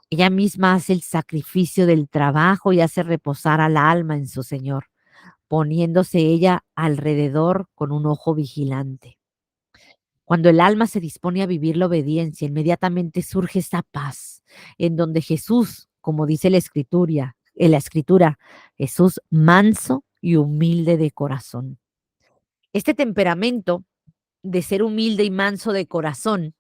Ella misma hace el sacrificio del trabajo y hace reposar al alma en su Señor, poniéndose ella alrededor con un ojo vigilante. Cuando el alma se dispone a vivir la obediencia, inmediatamente surge esa paz, en donde Jesús, como dice la escritura, Jesús manso y humilde de corazón. Este temperamento de ser humilde y manso de corazón,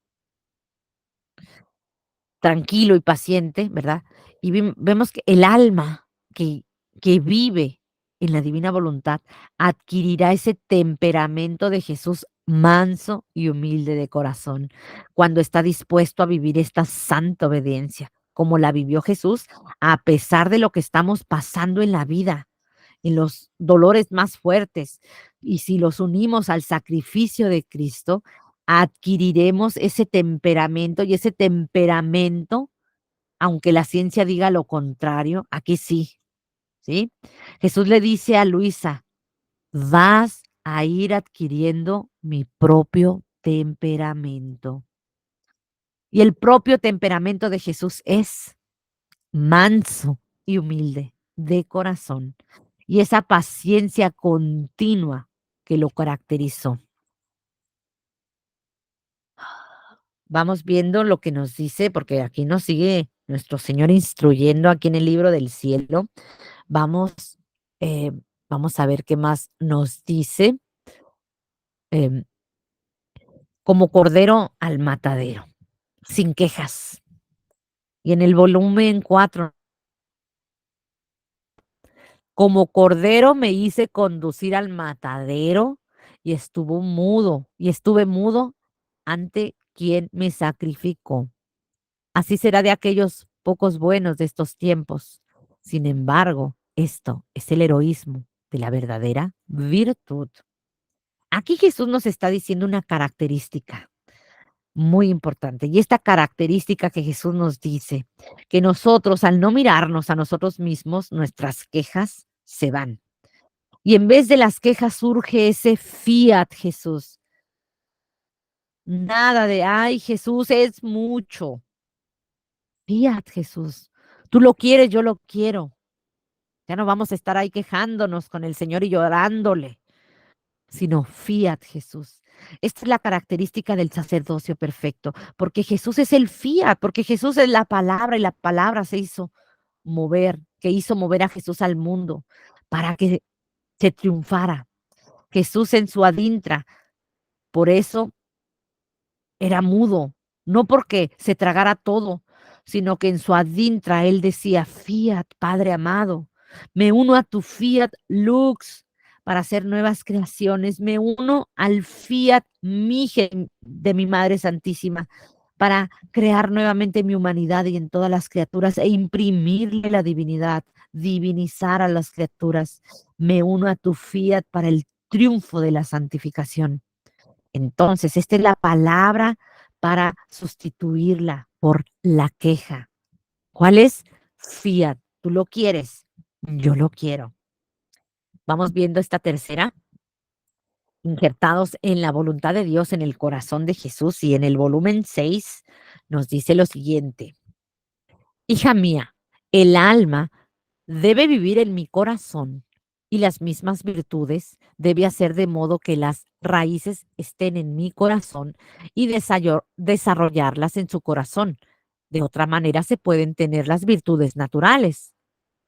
tranquilo y paciente, ¿verdad? Y vemos que el alma que, que vive en la divina voluntad adquirirá ese temperamento de Jesús manso y humilde de corazón, cuando está dispuesto a vivir esta santa obediencia, como la vivió Jesús, a pesar de lo que estamos pasando en la vida, en los dolores más fuertes. Y si los unimos al sacrificio de Cristo, adquiriremos ese temperamento, y ese temperamento, aunque la ciencia diga lo contrario, aquí sí, ¿sí? Jesús le dice a Luisa: vas a ir adquiriendo mi propio temperamento. Y el propio temperamento de Jesús es manso y humilde de corazón, y esa paciencia continua que lo caracterizó. Vamos viendo lo que nos dice, porque aquí nos sigue nuestro Señor instruyendo aquí en el libro del cielo. Vamos, eh, vamos a ver qué más nos dice. em, Como cordero al matadero, sin quejas. Y en el volumen 4, como cordero me hice conducir al matadero y estuve mudo ante quien me sacrificó. Así será de aquellos pocos buenos de estos tiempos. Sin embargo, esto es el heroísmo de la verdadera virtud. Aquí Jesús nos está diciendo una característica muy importante. Y esta característica que Jesús nos dice, que nosotros al no mirarnos a nosotros mismos, nuestras quejas se van. Y en vez de las quejas surge ese fiat Jesús. Nada de, ay, Jesús es mucho. Fiat Jesús. Tú lo quieres, yo lo quiero. Ya no vamos a estar ahí quejándonos con el Señor y llorándole, sino fiat Jesús. Esta es la característica del sacerdocio perfecto, porque Jesús es el fiat, porque Jesús es la palabra, y la palabra se hizo mover, que hizo mover a Jesús al mundo para que se triunfara. Jesús en su adintra, por eso era mudo, no porque se tragara todo, sino que en su adintra él decía: fiat, Padre amado, me uno a tu fiat lux para hacer nuevas creaciones, me uno al fiat migen de mi Madre Santísima para crear nuevamente mi humanidad y en todas las criaturas, e imprimirle la divinidad, divinizar a las criaturas. Me uno a tu fiat para el triunfo de la santificación. Entonces, esta es la palabra para sustituirla por la queja. ¿Cuál es? Fiat. Tú lo quieres, yo lo quiero. Vamos viendo esta tercera, injertados en la voluntad de Dios, en el corazón de Jesús, y en el volumen 6 nos dice lo siguiente: hija mía, el alma debe vivir en mi corazón, y las mismas virtudes debe hacer de modo que las raíces estén en mi corazón y desarrollarlas en su corazón. De otra manera se pueden tener las virtudes naturales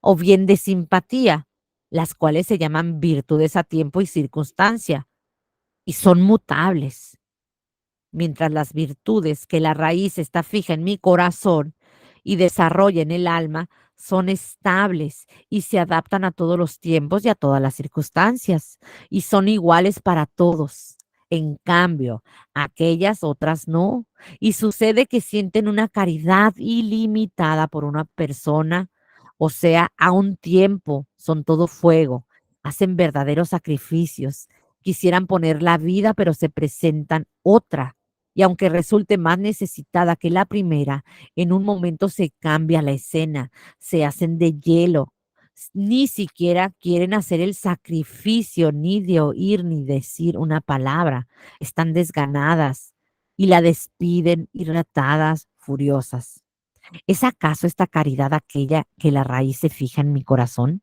o bien de simpatía, las cuales se llaman virtudes a tiempo y circunstancia y son mutables, mientras las virtudes que la raíz está fija en mi corazón y desarrolla en el alma son estables y se adaptan a todos los tiempos y a todas las circunstancias y son iguales para todos. En cambio, aquellas otras no. Y sucede que sienten una caridad ilimitada por una persona, o sea, a un tiempo son todo fuego, hacen verdaderos sacrificios, quisieran poner la vida, pero se presentan otra, y aunque resulte más necesitada que la primera, en un momento se cambia la escena, se hacen de hielo, ni siquiera quieren hacer el sacrificio, ni de oír ni decir una palabra, están desganadas y la despiden irritadas, furiosas. ¿Es acaso esta caridad aquella que la raíz se fija en mi corazón?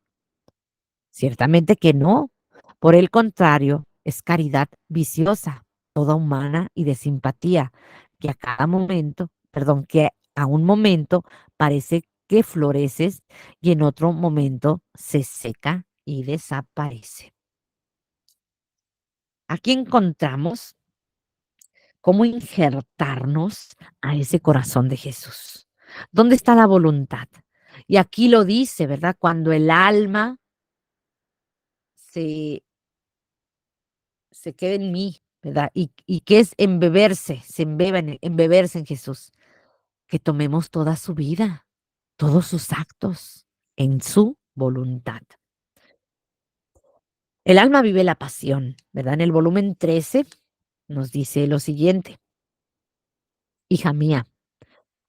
Ciertamente que no. Por el contrario, es caridad viciosa, toda humana y de simpatía, que a cada momento, perdón, que a un momento parece que floreces y en otro momento se seca y desaparece. Aquí encontramos cómo injertarnos a ese corazón de Jesús. ¿Dónde está la voluntad? Y aquí lo dice, ¿verdad? Cuando el alma se, se queda en mí, ¿verdad? Y que es embeberse, se embeba embeberse en Jesús, que tomemos toda su vida, todos sus actos en su voluntad. El alma vive la pasión, ¿verdad? En el volumen 13 nos dice lo siguiente: hija mía,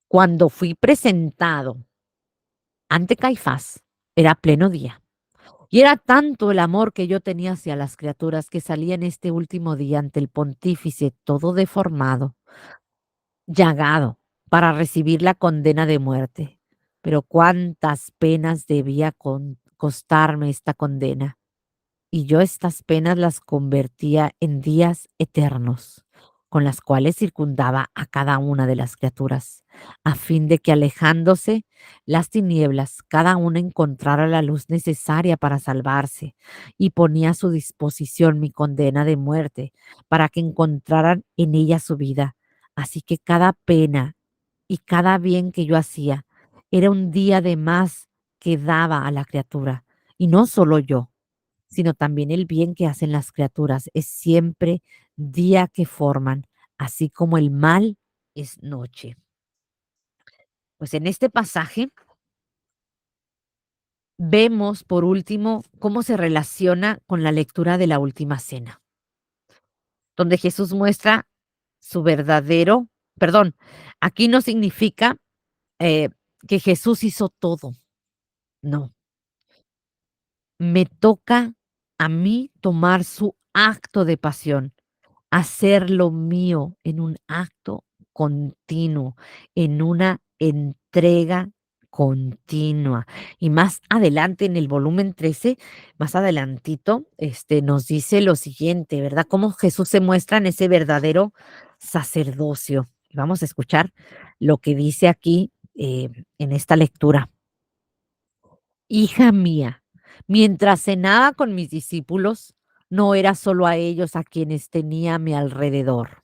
cuando fui presentado ante Caifás, era pleno día. Y era tanto el amor que yo tenía hacia las criaturas que salía en este último día ante el pontífice todo deformado, llagado, para recibir la condena de muerte. Pero cuántas penas debía costarme esta condena. Y yo estas penas las convertía en días eternos, con las cuales circundaba a cada una de las criaturas, a fin de que alejándose las tinieblas, cada una encontrara la luz necesaria para salvarse, y ponía a su disposición mi condena de muerte, para que encontraran en ella su vida. Así que cada pena y cada bien que yo hacía era un día de más que daba a la criatura, y no solo yo, sino también el bien que hacen las criaturas es siempre día que forman, así como el mal es noche. Pues en este pasaje vemos, por último, cómo se relaciona con la lectura de la última cena, donde Jesús muestra su verdadero, perdón, aquí no significa eh, que Jesús hizo todo, no, me toca a mí tomar su acto de pasión, hacer lo mío en un acto continuo, en una entrega continua. Y más adelante en el volumen 13, más adelantito, nos dice lo siguiente, ¿verdad? Cómo Jesús se muestra en ese verdadero sacerdocio. Vamos a escuchar lo que dice aquí en esta lectura. Hija mía, mientras cenaba con mis discípulos, no era solo a ellos a quienes tenía a mi alrededor,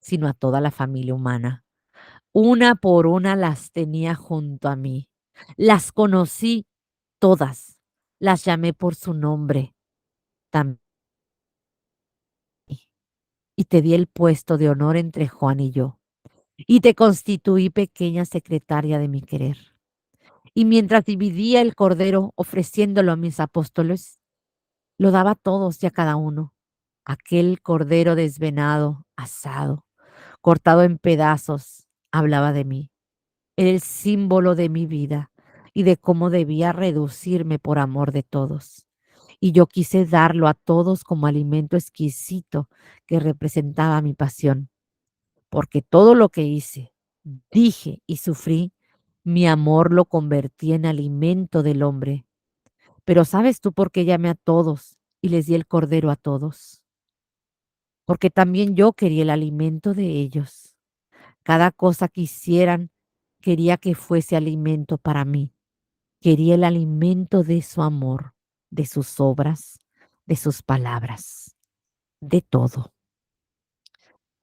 sino a toda la familia humana. Una por una las tenía junto a mí. Las conocí todas. Las llamé por su nombre también. Y te di el puesto de honor entre Juan y yo. Y te constituí pequeña secretaria de mi querer. Y mientras dividía el cordero ofreciéndolo a mis apóstoles, lo daba a todos y a cada uno. Aquel cordero desvenado, asado, cortado en pedazos, hablaba de mí. Era el símbolo de mi vida y de cómo debía reducirme por amor de todos. Y yo quise darlo a todos como alimento exquisito que representaba mi pasión, porque todo lo que hice, dije y sufrí, mi amor lo convertí en alimento del hombre. Pero ¿sabes tú por qué llamé a todos y les di el cordero a todos? Porque también yo quería el alimento de ellos. Cada cosa que hicieran quería que fuese alimento para mí. Quería el alimento de su amor, de sus obras, de sus palabras, de todo.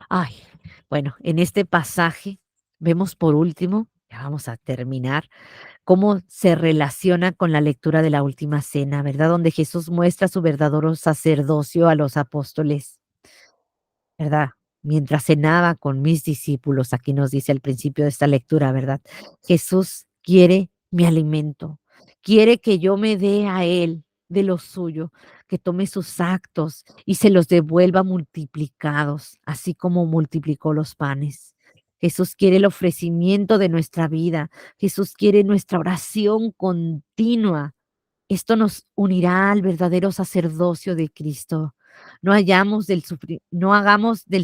Ay, bueno, en este pasaje vemos por último, ya vamos a terminar, cómo se relaciona con la lectura de la última cena, ¿verdad? Donde Jesús muestra su verdadero sacerdocio a los apóstoles. ¿Verdad? Mientras cenaba con mis discípulos, aquí nos dice al principio de esta lectura, ¿verdad? Jesús quiere mi alimento, quiere que yo me dé a Él de lo suyo, que tome sus actos y se los devuelva multiplicados, así como multiplicó los panes. Jesús quiere el ofrecimiento de nuestra vida. Jesús quiere nuestra oración continua. Esto nos unirá al verdadero sacerdocio de Cristo. No hagamos del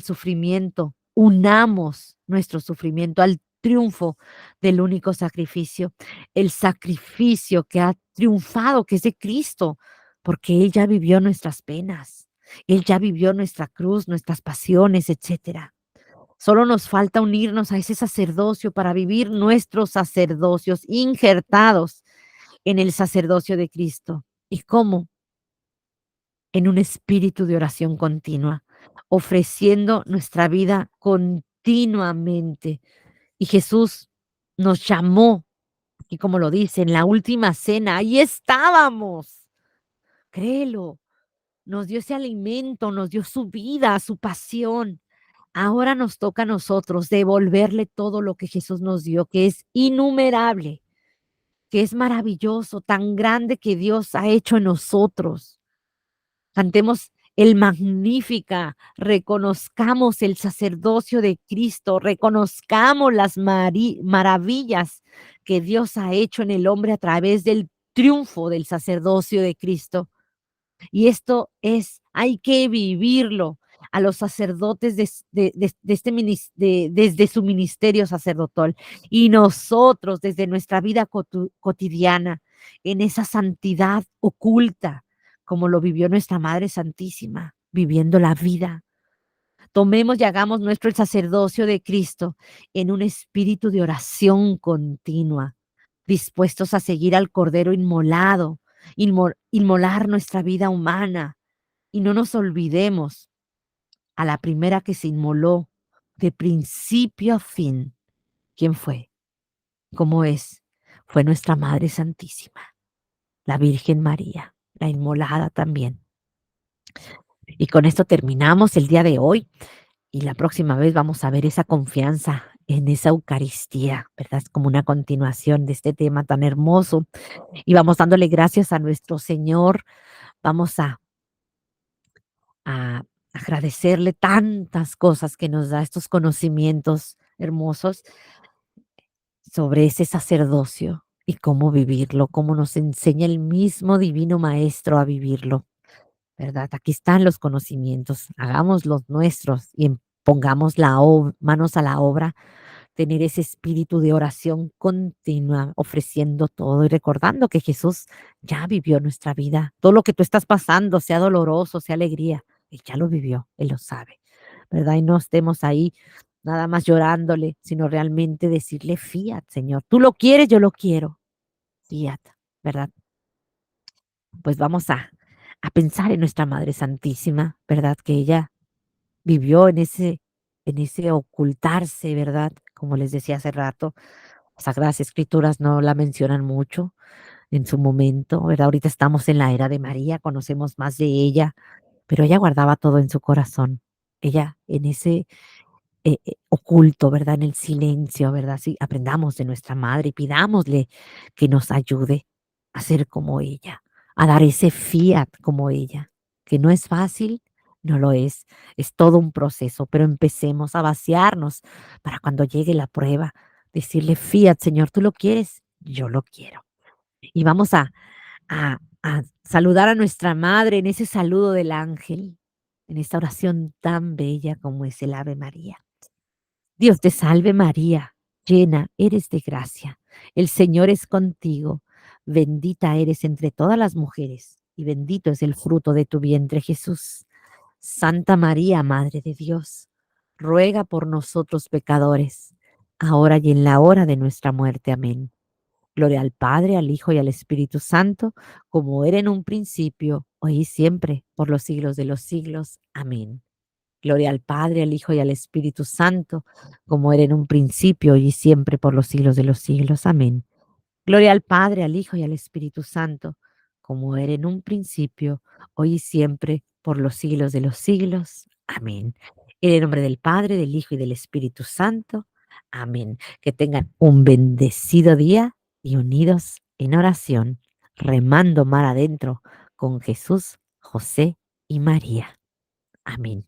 sufrimiento, unamos nuestro sufrimiento al triunfo del único sacrificio, el sacrificio que ha triunfado, que es de Cristo, porque Él ya vivió nuestras penas, Él ya vivió nuestra cruz, nuestras pasiones, etcétera. Solo nos falta unirnos a ese sacerdocio para vivir nuestros sacerdocios injertados en el sacerdocio de Cristo. ¿Y cómo? en un espíritu de oración continua, ofreciendo nuestra vida continuamente. Y Jesús nos llamó, y como lo dice, en la última cena, ahí estábamos. Créelo, nos dio ese alimento, nos dio su vida, su pasión. Ahora nos toca a nosotros devolverle todo lo que Jesús nos dio, que es innumerable, que es maravilloso, tan grande que Dios ha hecho en nosotros. Cantemos el Magnífica, reconozcamos el sacerdocio de Cristo, reconozcamos las maravillas que Dios ha hecho en el hombre a través del triunfo del sacerdocio de Cristo. Y esto es, hay que vivirlo a los sacerdotes de este desde su ministerio sacerdotal y nosotros desde nuestra vida cotidiana en esa santidad oculta, como lo vivió nuestra Madre Santísima, viviendo la vida. Tomemos y hagamos nuestro el sacerdocio de Cristo en un espíritu de oración continua, dispuestos a seguir al Cordero inmolado, inmolar nuestra vida humana. Y no nos olvidemos a la primera que se inmoló de principio a fin. ¿Quién fue? ¿Cómo es? Fue nuestra Madre Santísima, la Virgen María, la inmolada también. Y con esto terminamos el día de hoy. Y la próxima vez vamos a ver esa confianza en esa Eucaristía, ¿verdad? Es como una continuación de este tema tan hermoso. Y vamos dándole gracias a nuestro Señor. Vamos a agradecerle tantas cosas que nos da, estos conocimientos hermosos sobre ese sacerdocio y cómo vivirlo, cómo nos enseña el mismo Divino Maestro a vivirlo, ¿verdad? Aquí están los conocimientos, hagamos los nuestros y pongamos manos a la obra, tener ese espíritu de oración continua, ofreciendo todo y recordando que Jesús ya vivió nuestra vida. Todo lo que tú estás pasando, sea doloroso, sea alegría, Él ya lo vivió, Él lo sabe, ¿verdad? Y no estemos ahí nada más llorándole, sino realmente decirle, fiat, Señor, tú lo quieres, yo lo quiero, fiat, ¿verdad? Pues vamos a pensar en nuestra Madre Santísima, ¿verdad? Que ella vivió en ese ocultarse, ¿verdad? Como les decía hace rato, las Sagradas Escrituras no la mencionan mucho en su momento, ¿verdad? Ahorita estamos en la era de María, conocemos más de ella, pero ella guardaba todo en su corazón. Ella en ese oculto, ¿verdad? En el silencio, ¿verdad? Sí, aprendamos de nuestra madre y pidámosle que nos ayude a ser como ella, a dar ese fiat como ella, que no es fácil, no lo es todo un proceso, pero empecemos a vaciarnos para cuando llegue la prueba, decirle, fiat, Señor, tú lo quieres, yo lo quiero. Y vamos a saludar a nuestra madre en ese saludo del ángel, en esta oración tan bella como es el Ave María. Dios te salve María, llena eres de gracia. El Señor es contigo. Bendita eres entre todas las mujeres y bendito es el fruto de tu vientre Jesús. Santa María, Madre de Dios, ruega por nosotros pecadores, ahora y en la hora de nuestra muerte. Amén. Gloria al Padre, al Hijo y al Espíritu Santo, como era en un principio, hoy y siempre, por los siglos de los siglos. Amén. Gloria al Padre, al Hijo y al Espíritu Santo, como era en un principio y siempre por los siglos de los siglos. Amén. Gloria al Padre, al Hijo y al Espíritu Santo, como era en un principio, hoy y siempre por los siglos de los siglos. Amén. En el nombre del Padre, del Hijo y del Espíritu Santo. Amén. Que tengan un bendecido día y unidos en oración, remando mar adentro con Jesús, José y María. Amén.